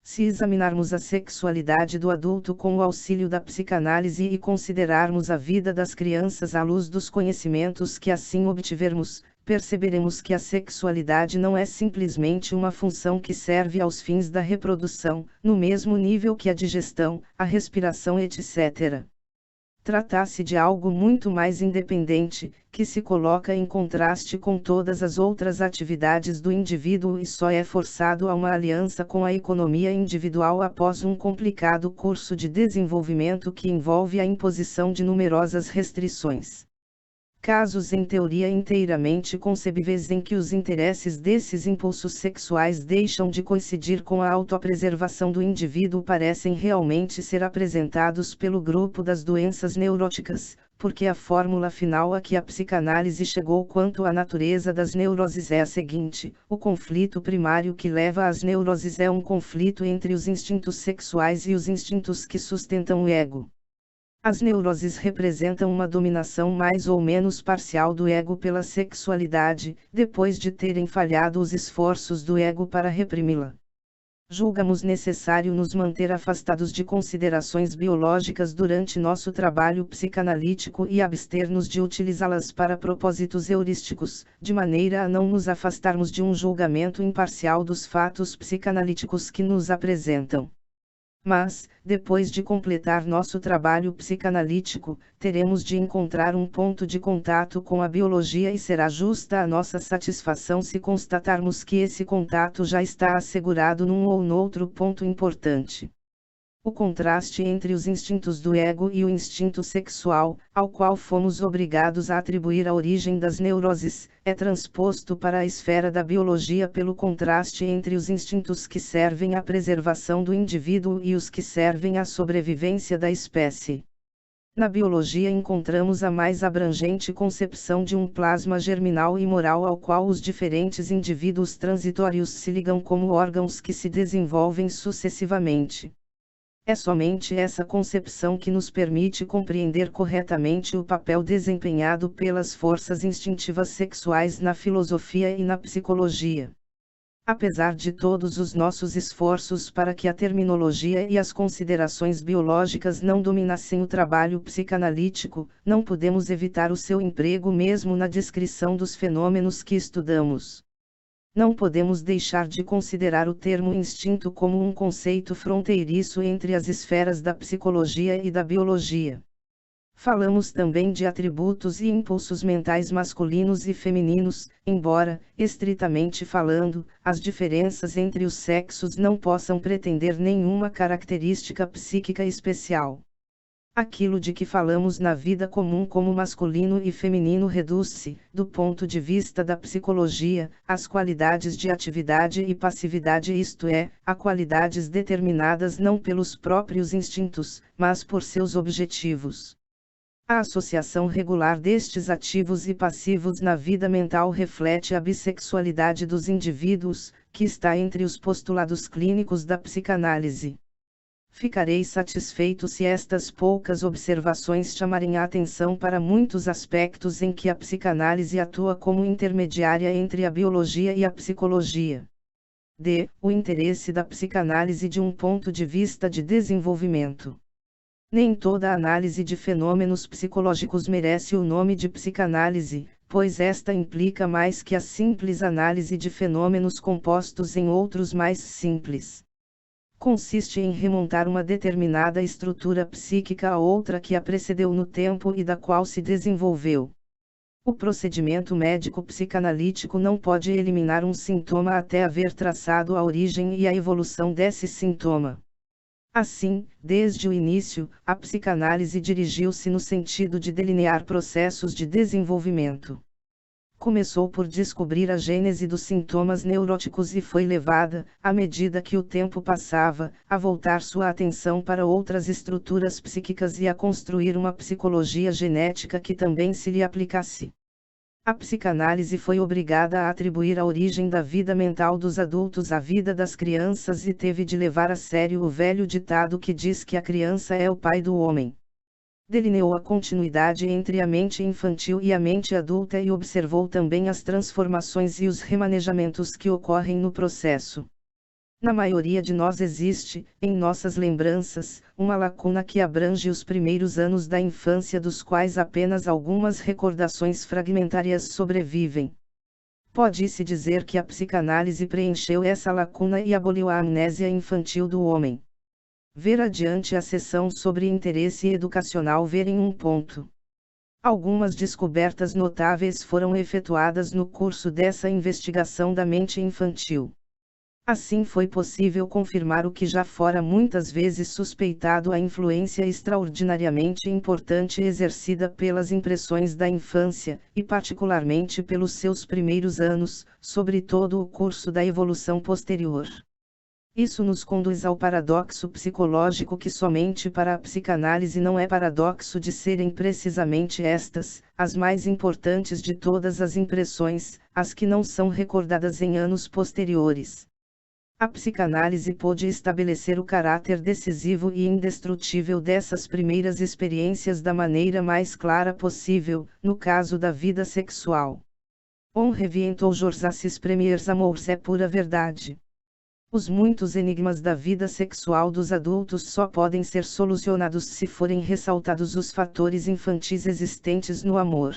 Se examinarmos a sexualidade do adulto com o auxílio da psicanálise e considerarmos a vida das crianças à luz dos conhecimentos que assim obtivermos, perceberemos que a sexualidade não é simplesmente uma função que serve aos fins da reprodução, no mesmo nível que a digestão, a respiração, etc. Trata-se de algo muito mais independente, que se coloca em contraste com todas as outras atividades do indivíduo e só é forçado a uma aliança com a economia individual após um complicado curso de desenvolvimento que envolve a imposição de numerosas restrições. Casos em teoria inteiramente concebíveis em que os interesses desses impulsos sexuais deixam de coincidir com a autopreservação do indivíduo parecem realmente ser apresentados pelo grupo das doenças neuróticas, porque a fórmula final a que a psicanálise chegou quanto à natureza das neuroses é a seguinte: o conflito primário que leva às neuroses é um conflito entre os instintos sexuais e os instintos que sustentam o ego. As neuroses representam uma dominação mais ou menos parcial do ego pela sexualidade, depois de terem falhado os esforços do ego para reprimi-la. Julgamos necessário nos manter afastados de considerações biológicas durante nosso trabalho psicanalítico e abster-nos de utilizá-las para propósitos heurísticos, de maneira a não nos afastarmos de um julgamento imparcial dos fatos psicanalíticos que nos apresentam. Mas, depois de completar nosso trabalho psicanalítico, teremos de encontrar um ponto de contato com a biologia e será justa a nossa satisfação se constatarmos que esse contato já está assegurado num ou noutro ponto importante. O contraste entre os instintos do ego e o instinto sexual, ao qual fomos obrigados a atribuir a origem das neuroses, é transposto para a esfera da biologia pelo contraste entre os instintos que servem à preservação do indivíduo e os que servem à sobrevivência da espécie. Na biologia encontramos a mais abrangente concepção de um plasma germinal e moral ao qual os diferentes indivíduos transitórios se ligam como órgãos que se desenvolvem sucessivamente. É somente essa concepção que nos permite compreender corretamente o papel desempenhado pelas forças instintivas sexuais na filosofia e na psicologia. Apesar de todos os nossos esforços para que a terminologia e as considerações biológicas não dominassem o trabalho psicanalítico, não podemos evitar o seu emprego mesmo na descrição dos fenômenos que estudamos. Não podemos deixar de considerar o termo instinto como um conceito fronteiriço entre as esferas da psicologia e da biologia. Falamos também de atributos e impulsos mentais masculinos e femininos, embora, estritamente falando, as diferenças entre os sexos não possam pretender nenhuma característica psíquica especial. Aquilo de que falamos na vida comum como masculino e feminino reduz-se, do ponto de vista da psicologia, às qualidades de atividade e passividade, isto é, a qualidades determinadas não pelos próprios instintos, mas por seus objetivos. A associação regular destes ativos e passivos na vida mental reflete a bissexualidade dos indivíduos, que está entre os postulados clínicos da psicanálise. Ficarei satisfeito se estas poucas observações chamarem a atenção para muitos aspectos em que a psicanálise atua como intermediária entre a biologia e a psicologia. O interesse da psicanálise de um ponto de vista de desenvolvimento. Nem toda análise de fenômenos psicológicos merece o nome de psicanálise, pois esta implica mais que a simples análise de fenômenos compostos em outros mais simples. Consiste em remontar uma determinada estrutura psíquica a outra que a precedeu no tempo e da qual se desenvolveu. O procedimento médico-psicanalítico não pode eliminar um sintoma até haver traçado a origem e a evolução desse sintoma. Assim, desde o início, a psicanálise dirigiu-se no sentido de delinear processos de desenvolvimento. Começou por descobrir a gênese dos sintomas neuróticos e foi levada, à medida que o tempo passava, a voltar sua atenção para outras estruturas psíquicas e a construir uma psicologia genética que também se lhe aplicasse. A psicanálise foi obrigada a atribuir a origem da vida mental dos adultos à vida das crianças e teve de levar a sério o velho ditado que diz que a criança é o pai do homem. Delineou a continuidade entre a mente infantil e a mente adulta e observou também as transformações e os remanejamentos que ocorrem no processo. Na maioria de nós existe, em nossas lembranças, uma lacuna que abrange os primeiros anos da infância dos quais apenas algumas recordações fragmentárias sobrevivem. Pode-se dizer que a psicanálise preencheu essa lacuna e aboliu a amnésia infantil do homem. Ver adiante a seção sobre interesse educacional. Ver em um ponto. Algumas descobertas notáveis foram efetuadas no curso dessa investigação da mente infantil. Assim foi possível confirmar o que já fora muitas vezes suspeitado: a influência extraordinariamente importante exercida pelas impressões da infância, e particularmente pelos seus primeiros anos, sobre todo o curso da evolução posterior. Isso nos conduz ao paradoxo psicológico que somente para a psicanálise não é paradoxo de serem precisamente estas, as mais importantes de todas as impressões, as que não são recordadas em anos posteriores. A psicanálise pôde estabelecer o caráter decisivo e indestrutível dessas primeiras experiências da maneira mais clara possível, no caso da vida sexual. On revient toujours à ses premiers amours é pura verdade. Os muitos enigmas da vida sexual dos adultos só podem ser solucionados se forem ressaltados os fatores infantis existentes no amor.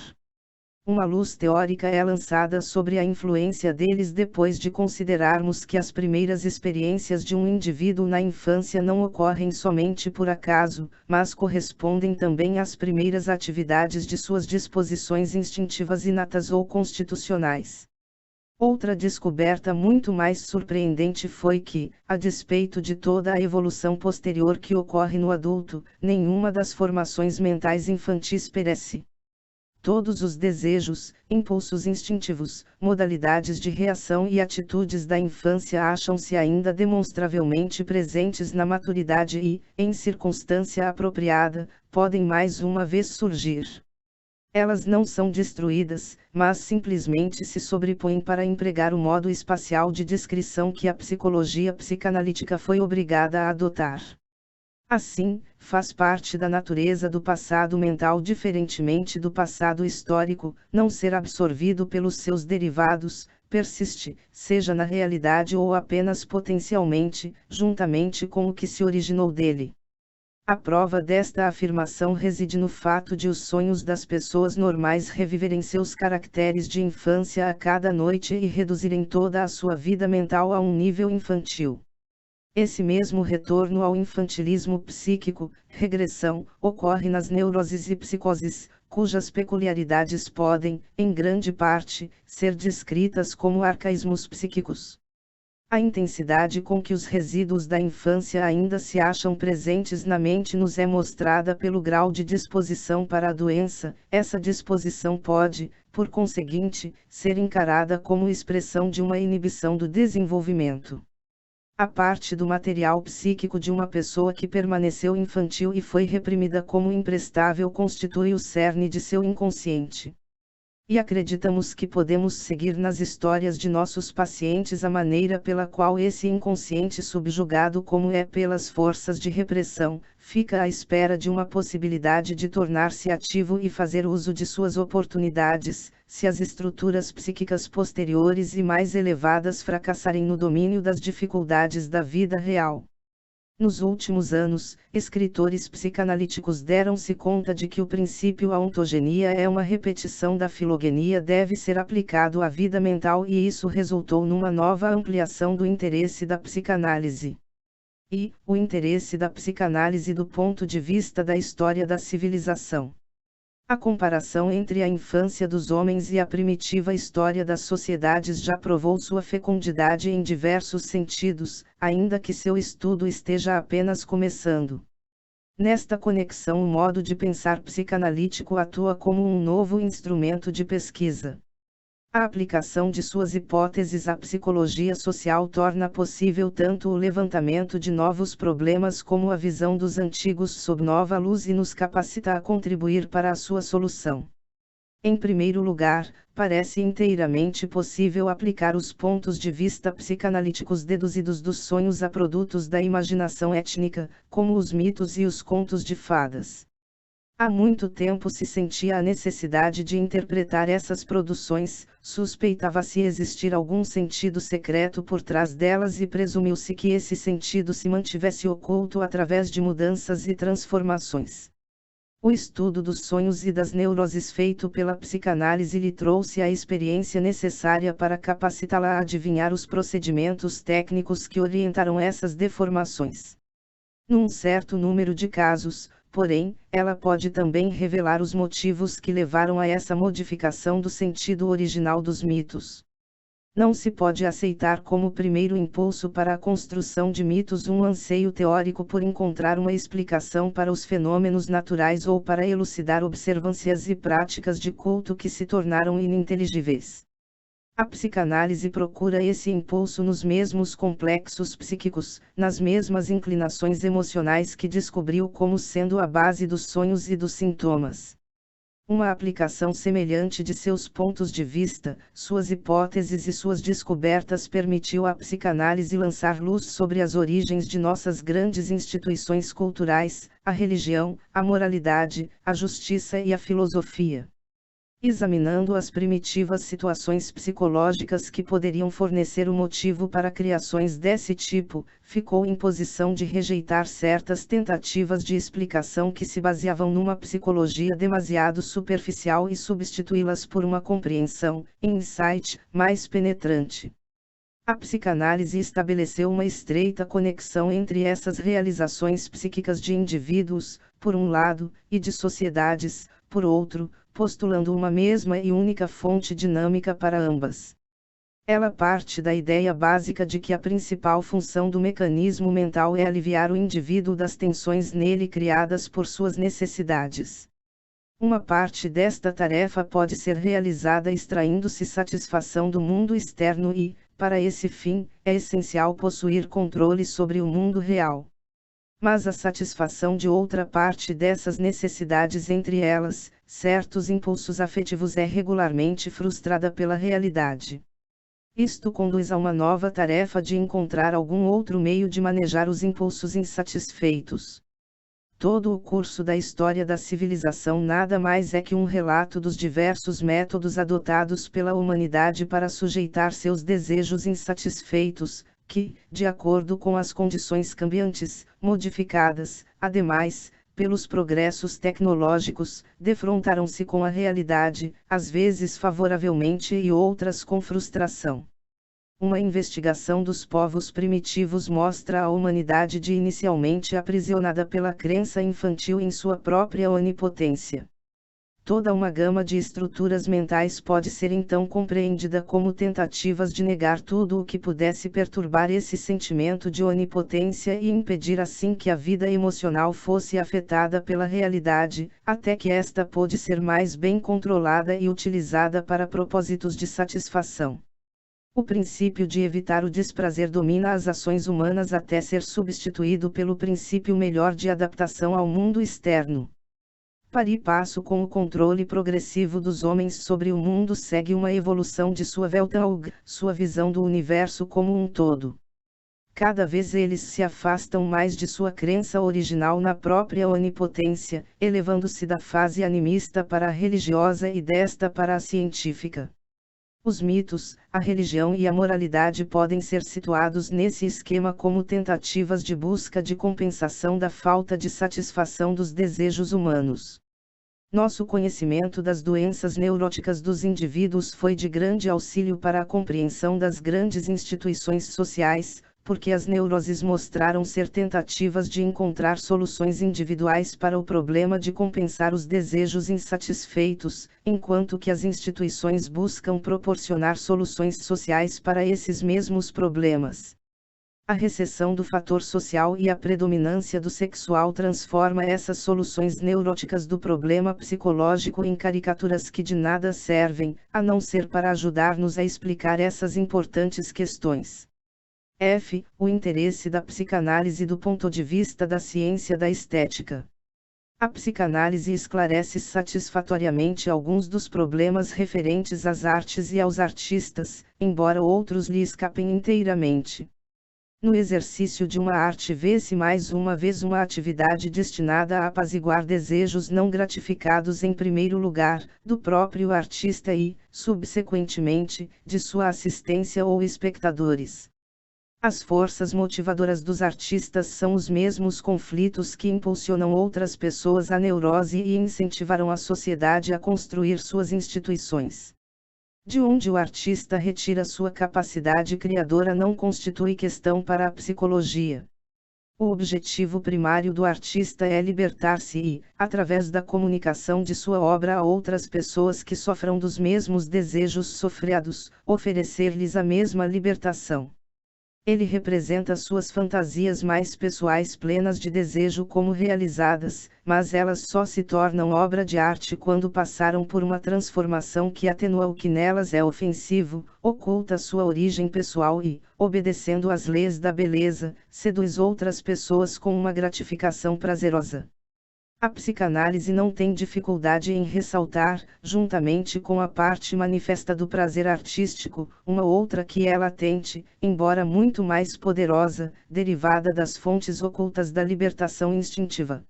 Uma luz teórica é lançada sobre a influência deles depois de considerarmos que as primeiras experiências de um indivíduo na infância não ocorrem somente por acaso, mas correspondem também às primeiras atividades de suas disposições instintivas inatas ou constitucionais. Outra descoberta muito mais surpreendente foi que, a despeito de toda a evolução posterior que ocorre no adulto, nenhuma das formações mentais infantis perece. Todos os desejos, impulsos instintivos, modalidades de reação e atitudes da infância acham-se ainda demonstravelmente presentes na maturidade e, em circunstância apropriada, podem mais uma vez surgir. Elas não são destruídas, mas simplesmente se sobrepõem para empregar o modo espacial de descrição que a psicologia psicanalítica foi obrigada a adotar. Assim, faz parte da natureza do passado mental, diferentemente do passado histórico, não ser absorvido pelos seus derivados, persiste, seja na realidade ou apenas potencialmente, juntamente com o que se originou dele. A prova desta afirmação reside no fato de os sonhos das pessoas normais reviverem seus caracteres de infância a cada noite e reduzirem toda a sua vida mental a um nível infantil. Esse mesmo retorno ao infantilismo psíquico, regressão, ocorre nas neuroses e psicoses, cujas peculiaridades podem, em grande parte, ser descritas como arcaísmos psíquicos. A intensidade com que os resíduos da infância ainda se acham presentes na mente nos é mostrada pelo grau de disposição para a doença. Essa disposição pode, por conseguinte, ser encarada como expressão de uma inibição do desenvolvimento. A parte do material psíquico de uma pessoa que permaneceu infantil e foi reprimida como imprestável constitui o cerne de seu inconsciente. E acreditamos que podemos seguir nas histórias de nossos pacientes a maneira pela qual esse inconsciente, subjugado como é pelas forças de repressão, fica à espera de uma possibilidade de tornar-se ativo e fazer uso de suas oportunidades, se as estruturas psíquicas posteriores e mais elevadas fracassarem no domínio das dificuldades da vida real. Nos últimos anos, escritores psicanalíticos deram-se conta de que o princípio a ontogenia é uma repetição da filogenia deve ser aplicado à vida mental e isso resultou numa nova ampliação do interesse da psicanálise. e o interesse da psicanálise do ponto de vista da história da civilização. A comparação entre a infância dos homens e a primitiva história das sociedades já provou sua fecundidade em diversos sentidos, ainda que seu estudo esteja apenas começando. Nesta conexão, o modo de pensar psicanalítico atua como um novo instrumento de pesquisa. A aplicação de suas hipóteses à psicologia social torna possível tanto o levantamento de novos problemas como a visão dos antigos sob nova luz e nos capacita a contribuir para a sua solução. Em primeiro lugar, parece inteiramente possível aplicar os pontos de vista psicanalíticos deduzidos dos sonhos a produtos da imaginação étnica, como os mitos e os contos de fadas. Há muito tempo se sentia a necessidade de interpretar essas produções, suspeitava-se existir algum sentido secreto por trás delas e presumiu-se que esse sentido se mantivesse oculto através de mudanças e transformações. O estudo dos sonhos e das neuroses feito pela psicanálise lhe trouxe a experiência necessária para capacitá-la a adivinhar os procedimentos técnicos que orientaram essas deformações. Num certo número de casos, porém, ela pode também revelar os motivos que levaram a essa modificação do sentido original dos mitos. Não se pode aceitar como primeiro impulso para a construção de mitos um anseio teórico por encontrar uma explicação para os fenômenos naturais ou para elucidar observâncias e práticas de culto que se tornaram ininteligíveis. A psicanálise procura esse impulso nos mesmos complexos psíquicos, nas mesmas inclinações emocionais que descobriu como sendo a base dos sonhos e dos sintomas. Uma aplicação semelhante de seus pontos de vista, suas hipóteses e suas descobertas permitiu à psicanálise lançar luz sobre as origens de nossas grandes instituições culturais, a religião, a moralidade, a justiça e a filosofia. Examinando as primitivas situações psicológicas que poderiam fornecer o motivo para criações desse tipo, ficou em posição de rejeitar certas tentativas de explicação que se baseavam numa psicologia demasiado superficial e substituí-las por uma compreensão, insight, mais penetrante. A psicanálise estabeleceu uma estreita conexão entre essas realizações psíquicas de indivíduos, por um lado, e de sociedades, por outro, postulando uma mesma e única fonte dinâmica para ambas. Ela parte da ideia básica de que a principal função do mecanismo mental é aliviar o indivíduo das tensões nele criadas por suas necessidades. Uma parte desta tarefa pode ser realizada extraindo-se satisfação do mundo externo e, para esse fim, é essencial possuir controle sobre o mundo real. Mas a satisfação de outra parte dessas necessidades, entre elas, certos impulsos afetivos, é regularmente frustrada pela realidade. Isto conduz a uma nova tarefa de encontrar algum outro meio de manejar os impulsos insatisfeitos. Todo o curso da história da civilização nada mais é que um relato dos diversos métodos adotados pela humanidade para sujeitar seus desejos insatisfeitos, que, de acordo com as condições cambiantes, modificadas, ademais, pelos progressos tecnológicos, defrontaram-se com a realidade, às vezes favoravelmente e outras com frustração. Uma investigação dos povos primitivos mostra a humanidade de inicialmente aprisionada pela crença infantil em sua própria onipotência. Toda uma gama de estruturas mentais pode ser então compreendida como tentativas de negar tudo o que pudesse perturbar esse sentimento de onipotência e impedir assim que a vida emocional fosse afetada pela realidade, até que esta pôde ser mais bem controlada e utilizada para propósitos de satisfação. O princípio de evitar o desprazer domina as ações humanas até ser substituído pelo princípio melhor de adaptação ao mundo externo. Par e passo com o controle progressivo dos homens sobre o mundo segue uma evolução de sua Weltanschauung, sua visão do universo como um todo. Cada vez eles se afastam mais de sua crença original na própria onipotência, elevando-se da fase animista para a religiosa e desta para a científica. Os mitos, a religião e a moralidade podem ser situados nesse esquema como tentativas de busca de compensação da falta de satisfação dos desejos humanos. Nosso conhecimento das doenças neuróticas dos indivíduos foi de grande auxílio para a compreensão das grandes instituições sociais, porque as neuroses mostraram ser tentativas de encontrar soluções individuais para o problema de compensar os desejos insatisfeitos, enquanto que as instituições buscam proporcionar soluções sociais para esses mesmos problemas. A recessão do fator social e a predominância do sexual transforma essas soluções neuróticas do problema psicológico em caricaturas que de nada servem, a não ser para ajudar-nos a explicar essas importantes questões. F. O interesse da psicanálise do ponto de vista da ciência da estética. A psicanálise esclarece satisfatoriamente alguns dos problemas referentes às artes e aos artistas, embora outros lhe escapem inteiramente. No exercício de uma arte vê-se mais uma vez uma atividade destinada a apaziguar desejos não gratificados em primeiro lugar, do próprio artista e, subsequentemente, de sua assistência ou espectadores. As forças motivadoras dos artistas são os mesmos conflitos que impulsionam outras pessoas à neurose e incentivaram a sociedade a construir suas instituições. De onde o artista retira sua capacidade criadora não constitui questão para a psicologia. O objetivo primário do artista é libertar-se e, através da comunicação de sua obra a outras pessoas que sofram dos mesmos desejos sofridos, oferecer-lhes a mesma libertação. Ele representa suas fantasias mais pessoais plenas de desejo como realizadas, mas elas só se tornam obra de arte quando passaram por uma transformação que atenua o que nelas é ofensivo, oculta sua origem pessoal e, obedecendo às leis da beleza, seduz outras pessoas com uma gratificação prazerosa. A psicanálise não tem dificuldade em ressaltar, juntamente com a parte manifesta do prazer artístico, uma outra que é latente, embora muito mais poderosa, derivada das fontes ocultas da libertação instintiva.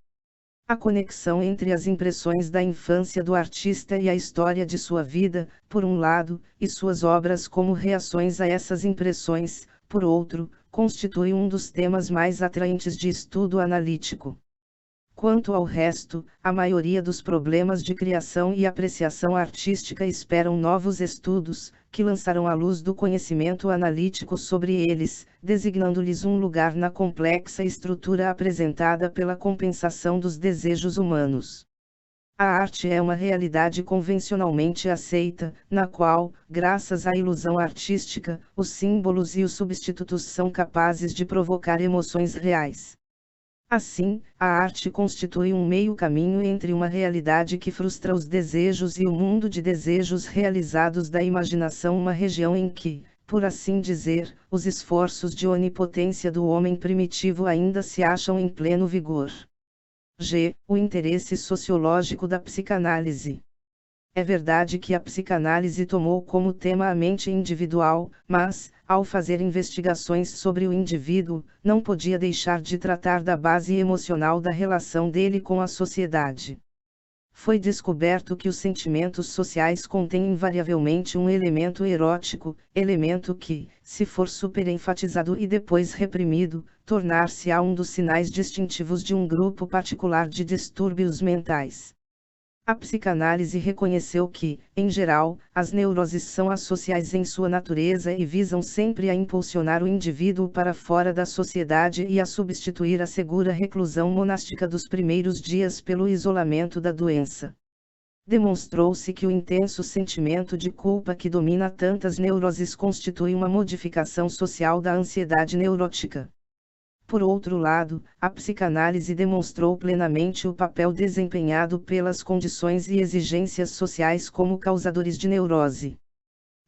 A conexão entre as impressões da infância do artista e a história de sua vida, por um lado, e suas obras como reações a essas impressões, por outro, constitui um dos temas mais atraentes de estudo analítico. Quanto ao resto, a maioria dos problemas de criação e apreciação artística esperam novos estudos, que lançarão a luz do conhecimento analítico sobre eles, designando-lhes um lugar na complexa estrutura apresentada pela compensação dos desejos humanos. A arte é uma realidade convencionalmente aceita, na qual, graças à ilusão artística, os símbolos e os substitutos são capazes de provocar emoções reais. Assim, a arte constitui um meio-caminho entre uma realidade que frustra os desejos e o mundo de desejos realizados da imaginação, uma região em que, por assim dizer, os esforços de onipotência do homem primitivo ainda se acham em pleno vigor. G. O interesse sociológico da psicanálise. É verdade que a psicanálise tomou como tema a mente individual, mas, ao fazer investigações sobre o indivíduo, não podia deixar de tratar da base emocional da relação dele com a sociedade. Foi descoberto que os sentimentos sociais contêm invariavelmente um elemento erótico, elemento que, se for superenfatizado e depois reprimido, tornar-se-á um dos sinais distintivos de um grupo particular de distúrbios mentais. A psicanálise reconheceu que, em geral, as neuroses são associais em sua natureza e visam sempre a impulsionar o indivíduo para fora da sociedade e a substituir a segura reclusão monástica dos primeiros dias pelo isolamento da doença. Demonstrou-se que o intenso sentimento de culpa que domina tantas neuroses constitui uma modificação social da ansiedade neurótica. Por outro lado, a psicanálise demonstrou plenamente o papel desempenhado pelas condições e exigências sociais como causadores de neurose.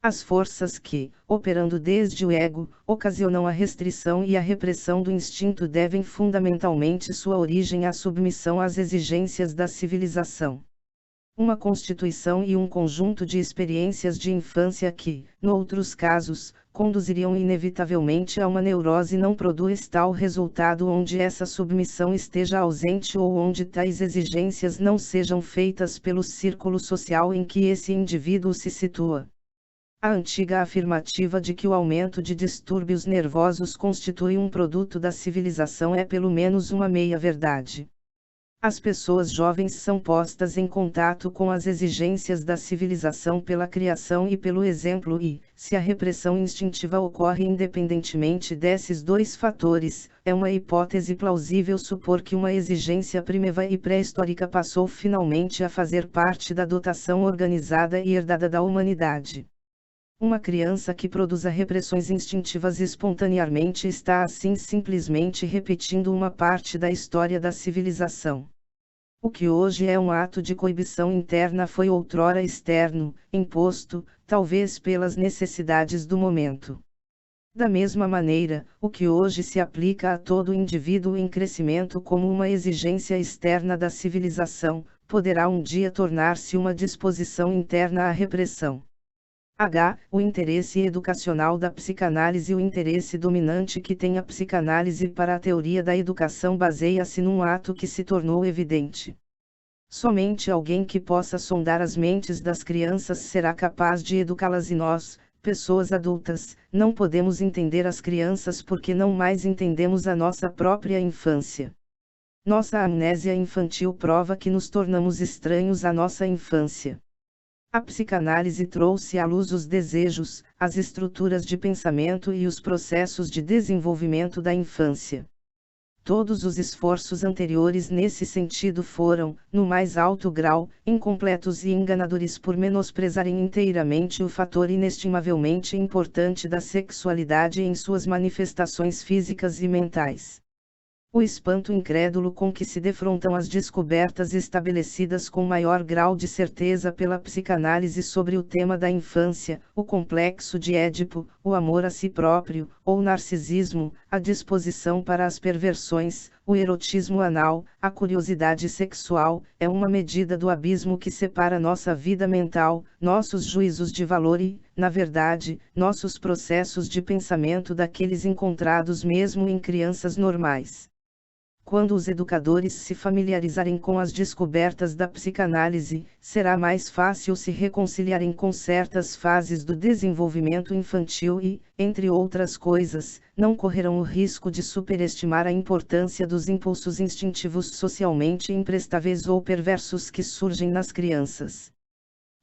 As forças que, operando desde o ego, ocasionam a restrição e a repressão do instinto devem fundamentalmente sua origem à submissão às exigências da civilização. Uma constituição e um conjunto de experiências de infância que, noutros casos, conduziriam inevitavelmente a uma neurose não produz tal resultado onde essa submissão esteja ausente ou onde tais exigências não sejam feitas pelo círculo social em que esse indivíduo se situa. A antiga afirmativa de que o aumento de distúrbios nervosos constitui um produto da civilização é pelo menos uma meia-verdade. As pessoas jovens são postas em contato com as exigências da civilização pela criação e pelo exemplo e, se a repressão instintiva ocorre independentemente desses dois fatores, é uma hipótese plausível supor que uma exigência primeva e pré-histórica passou finalmente a fazer parte da dotação organizada e herdada da humanidade. Uma criança que produza repressões instintivas espontaneamente está assim simplesmente repetindo uma parte da história da civilização. O que hoje é um ato de coibição interna foi outrora externo, imposto, talvez pelas necessidades do momento. Da mesma maneira, o que hoje se aplica a todo indivíduo em crescimento como uma exigência externa da civilização, poderá um dia tornar-se uma disposição interna à repressão. O interesse educacional da psicanálise. O interesse dominante que tem a psicanálise para a teoria da educação baseia-se num ato que se tornou evidente. Somente alguém que possa sondar as mentes das crianças será capaz de educá-las e nós, pessoas adultas, não podemos entender as crianças porque não mais entendemos a nossa própria infância. Nossa amnésia infantil prova que nos tornamos estranhos à nossa infância. A psicanálise trouxe à luz os desejos, as estruturas de pensamento e os processos de desenvolvimento da infância. Todos os esforços anteriores nesse sentido foram, no mais alto grau, incompletos e enganadores por menosprezarem inteiramente o fator inestimavelmente importante da sexualidade em suas manifestações físicas e mentais. O espanto incrédulo com que se defrontam as descobertas estabelecidas com maior grau de certeza pela psicanálise sobre o tema da infância, o complexo de Édipo, o amor a si próprio, ou narcisismo, a disposição para as perversões, o erotismo anal, a curiosidade sexual, é uma medida do abismo que separa nossa vida mental, nossos juízos de valor e, na verdade, nossos processos de pensamento daqueles encontrados mesmo em crianças normais. Quando os educadores se familiarizarem com as descobertas da psicanálise, será mais fácil se reconciliarem com certas fases do desenvolvimento infantil e, entre outras coisas, não correrão o risco de superestimar a importância dos impulsos instintivos socialmente imprestáveis ou perversos que surgem nas crianças.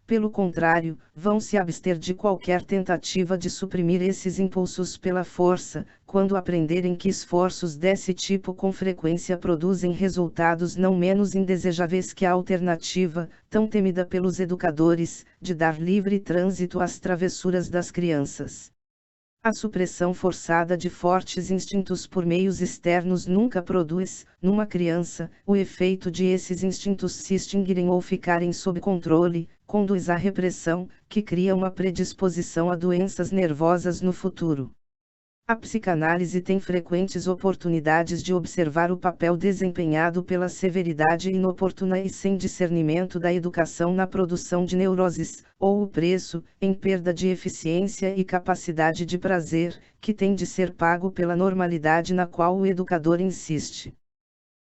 Pelo contrário, vão se abster de qualquer tentativa de suprimir esses impulsos pela força, quando aprenderem que esforços desse tipo com frequência produzem resultados não menos indesejáveis que a alternativa, tão temida pelos educadores, de dar livre trânsito às travessuras das crianças. A supressão forçada de fortes instintos por meios externos nunca produz, numa criança, o efeito de esses instintos se extinguirem ou ficarem sob controle, conduz à repressão, que cria uma predisposição a doenças nervosas no futuro. A psicanálise tem frequentes oportunidades de observar o papel desempenhado pela severidade inoportuna e sem discernimento da educação na produção de neuroses, ou o preço, em perda de eficiência e capacidade de prazer, que tem de ser pago pela normalidade na qual o educador insiste.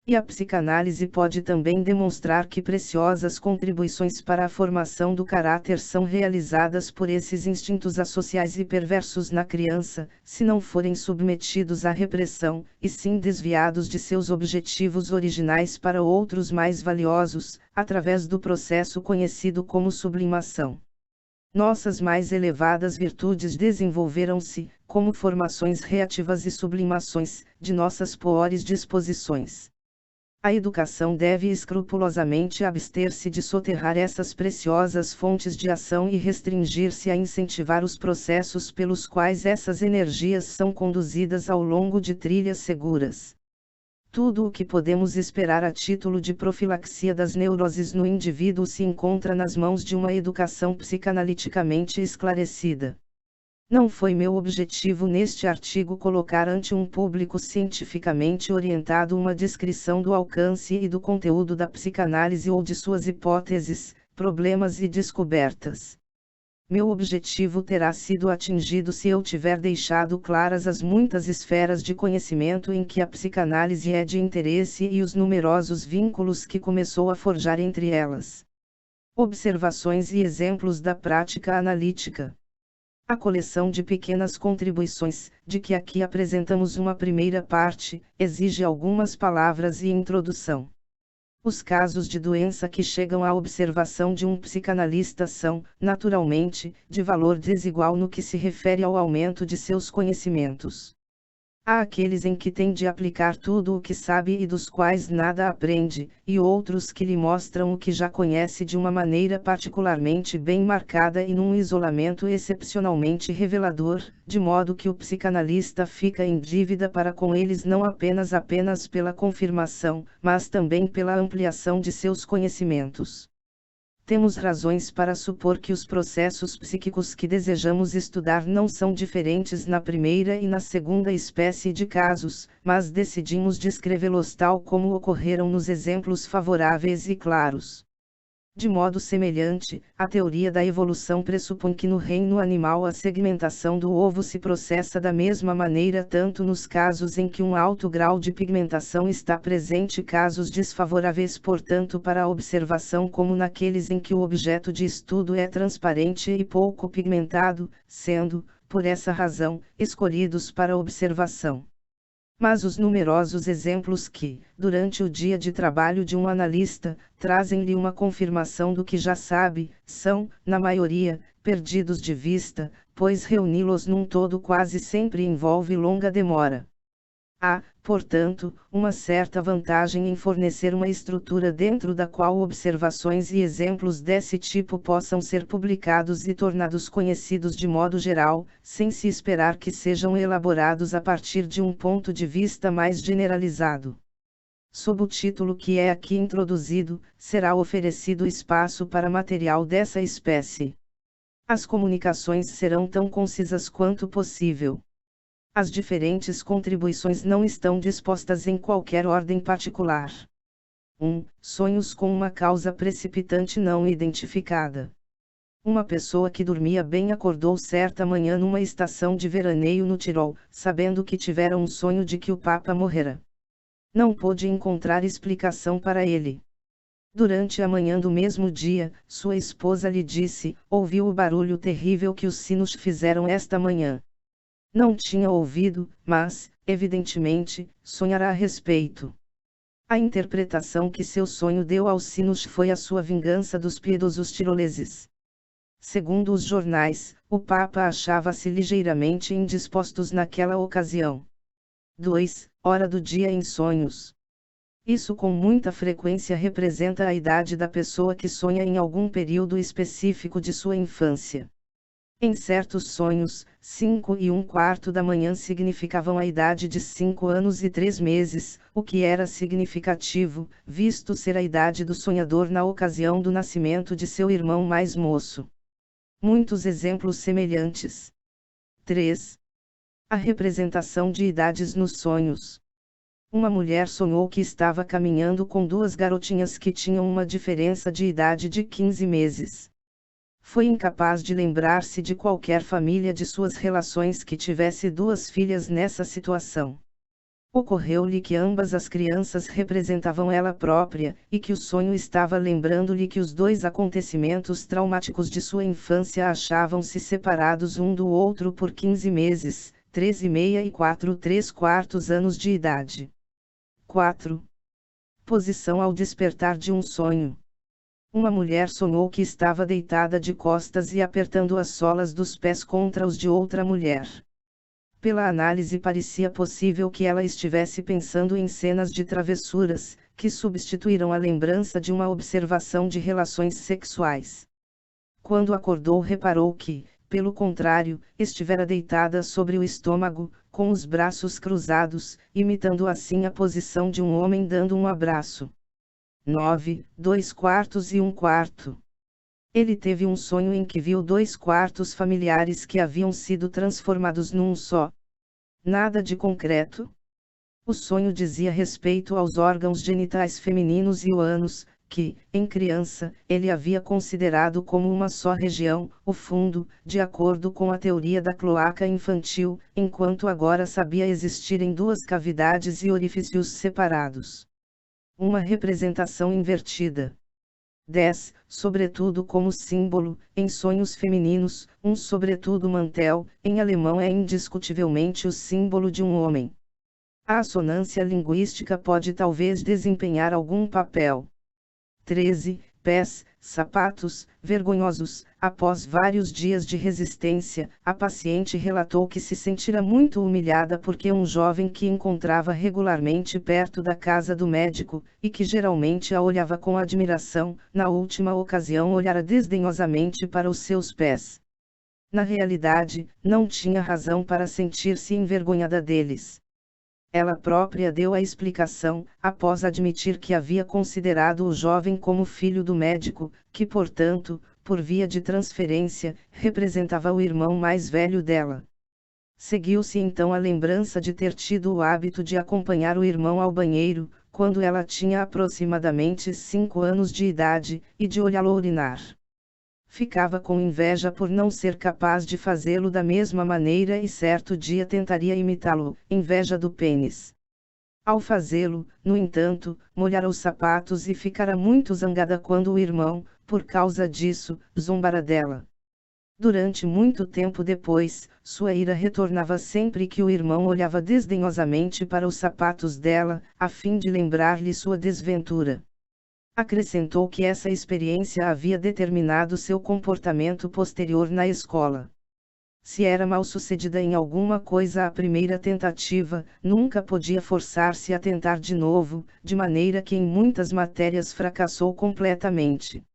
E a psicanálise pode também demonstrar que preciosas contribuições para a formação do caráter são realizadas por esses instintos associais e perversos na criança, se não forem submetidos à repressão, e sim desviados de seus objetivos originais para outros mais valiosos, através do processo conhecido como sublimação. Nossas mais elevadas virtudes desenvolveram-se, como formações reativas e sublimações, de nossas piores disposições. A educação deve escrupulosamente abster-se de soterrar essas preciosas fontes de ação e restringir-se a incentivar os processos pelos quais essas energias são conduzidas ao longo de trilhas seguras. Tudo o que podemos esperar a título de profilaxia das neuroses no indivíduo se encontra nas mãos de uma educação psicanaliticamente esclarecida. Não foi meu objetivo neste artigo colocar ante um público cientificamente orientado uma descrição do alcance e do conteúdo da psicanálise ou de suas hipóteses, problemas e descobertas. Meu objetivo terá sido atingido se eu tiver deixado claras as muitas esferas de conhecimento em que a psicanálise é de interesse e os numerosos vínculos que começou a forjar entre elas. Observações e exemplos da prática analítica. A coleção de pequenas contribuições, de que aqui apresentamos uma primeira parte, exige algumas palavras e introdução. Os casos de doença que chegam à observação de um psicanalista são, naturalmente, de valor desigual no que se refere ao aumento de seus conhecimentos. Há aqueles em que tem de aplicar tudo o que sabe e dos quais nada aprende, e outros que lhe mostram o que já conhece de uma maneira particularmente bem marcada e num isolamento excepcionalmente revelador, de modo que o psicanalista fica em dívida para com eles não apenas pela confirmação, mas também pela ampliação de seus conhecimentos. Temos razões para supor que os processos psíquicos que desejamos estudar não são diferentes na primeira e na segunda espécie de casos, mas decidimos descrevê-los tal como ocorreram nos exemplos favoráveis e claros. De modo semelhante, a teoria da evolução pressupõe que no reino animal a segmentação do ovo se processa da mesma maneira tanto nos casos em que um alto grau de pigmentação está presente, casos desfavoráveis portanto para a observação, como naqueles em que o objeto de estudo é transparente e pouco pigmentado, sendo, por essa razão, escolhidos para observação. Mas os numerosos exemplos que, durante o dia de trabalho de um analista, trazem-lhe uma confirmação do que já sabe, são, na maioria, perdidos de vista, pois reuni-los num todo quase sempre envolve longa demora. Há, portanto, uma certa vantagem em fornecer uma estrutura dentro da qual observações e exemplos desse tipo possam ser publicados e tornados conhecidos de modo geral, sem se esperar que sejam elaborados a partir de um ponto de vista mais generalizado. Sob o título que é aqui introduzido, será oferecido espaço para material dessa espécie. As comunicações serão tão concisas quanto possível. As diferentes contribuições não estão dispostas em qualquer ordem particular. 1. Sonhos com uma causa precipitante não identificada. Uma pessoa que dormia bem acordou certa manhã numa estação de veraneio no Tirol, sabendo que tivera um sonho de que o Papa morrera. Não pôde encontrar explicação para ele. Durante a manhã do mesmo dia, sua esposa lhe disse: ouviu o barulho terrível que os sinos fizeram esta manhã. Não tinha ouvido, mas, evidentemente, sonhara a respeito. A interpretação que seu sonho deu aos sinos foi a sua vingança dos piedosos tiroleses. Segundo os jornais, o Papa achava-se ligeiramente indispostos naquela ocasião. 2. Hora do dia em sonhos. Isso com muita frequência representa a idade da pessoa que sonha em algum período específico de sua infância. Em certos sonhos, 5:15 da manhã significavam a idade de 5 anos e 3 meses, o que era significativo, visto ser a idade do sonhador na ocasião do nascimento de seu irmão mais moço. Muitos exemplos semelhantes. 3. A representação de idades nos sonhos. Uma mulher sonhou que estava caminhando com duas garotinhas que tinham uma diferença de idade de 15 meses. Foi incapaz de lembrar-se de qualquer família de suas relações que tivesse duas filhas nessa situação. Ocorreu-lhe que ambas as crianças representavam ela própria, e que o sonho estava lembrando-lhe que os dois acontecimentos traumáticos de sua infância achavam-se separados um do outro por 15 meses, 13,5 e 4 3/4 anos de idade. 4. Posição ao despertar de um sonho. Uma mulher sonhou que estava deitada de costas e apertando as solas dos pés contra os de outra mulher. Pela análise parecia possível que ela estivesse pensando em cenas de travessuras, que substituíram a lembrança de uma observação de relações sexuais. Quando acordou, reparou que, pelo contrário, estivera deitada sobre o estômago, com os braços cruzados, imitando assim a posição de um homem dando um abraço. 9, 2/4 e 1/4. Ele teve um sonho em que viu 2 quartos familiares que haviam sido transformados num só. Nada de concreto. O sonho dizia respeito aos órgãos genitais femininos e o ânus, que, em criança, ele havia considerado como uma só região, o fundo, de acordo com a teoria da cloaca infantil, enquanto agora sabia existirem duas cavidades e orifícios separados. Uma representação invertida. 10. Sobretudo como símbolo, em sonhos femininos, um sobretudo mantel, em alemão é indiscutivelmente o símbolo de um homem. A assonância linguística pode talvez desempenhar algum papel. 13. Pés, sapatos, vergonhosos. Após vários dias de resistência, a paciente relatou que se sentira muito humilhada porque um jovem que encontrava regularmente perto da casa do médico, e que geralmente a olhava com admiração, na última ocasião olhara desdenhosamente para os seus pés. Na realidade, não tinha razão para sentir-se envergonhada deles. Ela própria deu a explicação, após admitir que havia considerado o jovem como filho do médico, que portanto, por via de transferência, representava o irmão mais velho dela. Seguiu-se então a lembrança de ter tido o hábito de acompanhar o irmão ao banheiro, quando ela tinha aproximadamente 5 anos de idade, e de olhá-lo urinar. Ficava com inveja por não ser capaz de fazê-lo da mesma maneira e certo dia tentaria imitá-lo, inveja do pênis. Ao fazê-lo, no entanto, molhara os sapatos e ficara muito zangada quando o irmão, por causa disso, zombara dela. Durante muito tempo depois, sua ira retornava sempre que o irmão olhava desdenhosamente para os sapatos dela, a fim de lembrar-lhe sua desventura. Acrescentou que essa experiência havia determinado seu comportamento posterior na escola. Se era mal-sucedida em alguma coisa à primeira tentativa, nunca podia forçar-se a tentar de novo, de maneira que em muitas matérias fracassou completamente.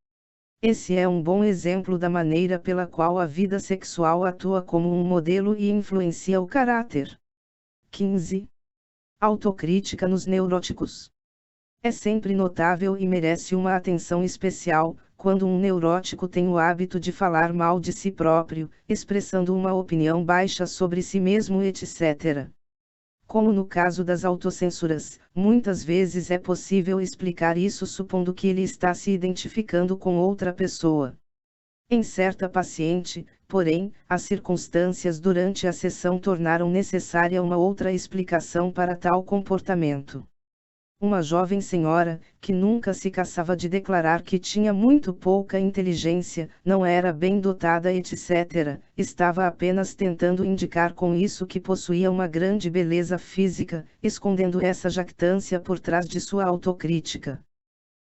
Esse é um bom exemplo da maneira pela qual a vida sexual atua como um modelo e influencia o caráter. 15. Autocrítica nos neuróticos. É sempre notável e merece uma atenção especial, quando um neurótico tem o hábito de falar mal de si próprio, expressando uma opinião baixa sobre si mesmo, etc. Como no caso das autocensuras, muitas vezes é possível explicar isso supondo que ele está se identificando com outra pessoa. Em certa paciente, porém, as circunstâncias durante a sessão tornaram necessária uma outra explicação para tal comportamento. Uma jovem senhora, que nunca se cansava de declarar que tinha muito pouca inteligência, não era bem dotada, etc., estava apenas tentando indicar com isso que possuía uma grande beleza física, escondendo essa jactância por trás de sua autocrítica.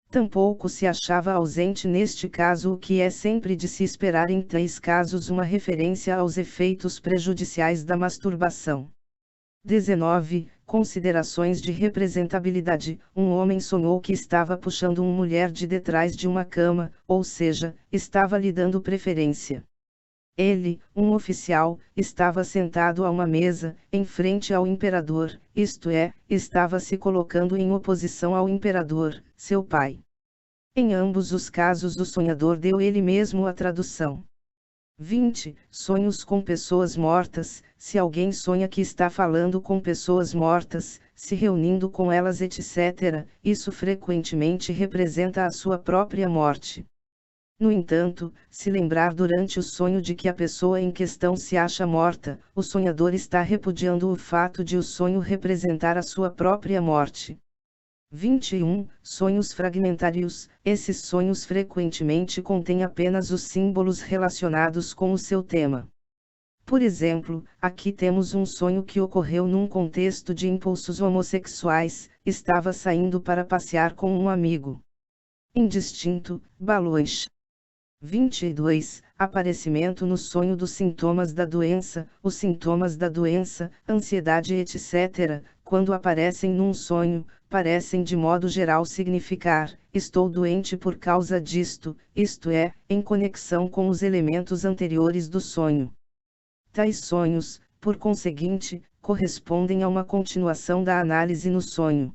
Tampouco se achava ausente neste caso o que é sempre de se esperar em tais casos, uma referência aos efeitos prejudiciais da masturbação. 19. Considerações de representabilidade. Um homem sonhou que estava puxando uma mulher de detrás de uma cama, ou seja, estava lhe dando preferência. Ele, um oficial, estava sentado a uma mesa, em frente ao imperador, isto é, estava se colocando em oposição ao imperador, seu pai. Em ambos os casos o sonhador deu ele mesmo a tradução. 20. Sonhos com pessoas mortas. Se alguém sonha que está falando com pessoas mortas, se reunindo com elas, etc., isso frequentemente representa a sua própria morte. No entanto, se lembrar durante o sonho de que a pessoa em questão se acha morta, o sonhador está repudiando o fato de o sonho representar a sua própria morte. 21. Sonhos fragmentários. Esses sonhos frequentemente contêm apenas os símbolos relacionados com o seu tema. Por exemplo, aqui temos um sonho que ocorreu num contexto de impulsos homossexuais, estava saindo para passear com um amigo. Indistinto, balões. 22. Aparecimento no sonho dos sintomas da doença. Os sintomas da doença, ansiedade, etc., quando aparecem num sonho, parecem de modo geral significar: estou doente por causa disto, isto é, em conexão com os elementos anteriores do sonho. Tais sonhos, por conseguinte, correspondem a uma continuação da análise no sonho.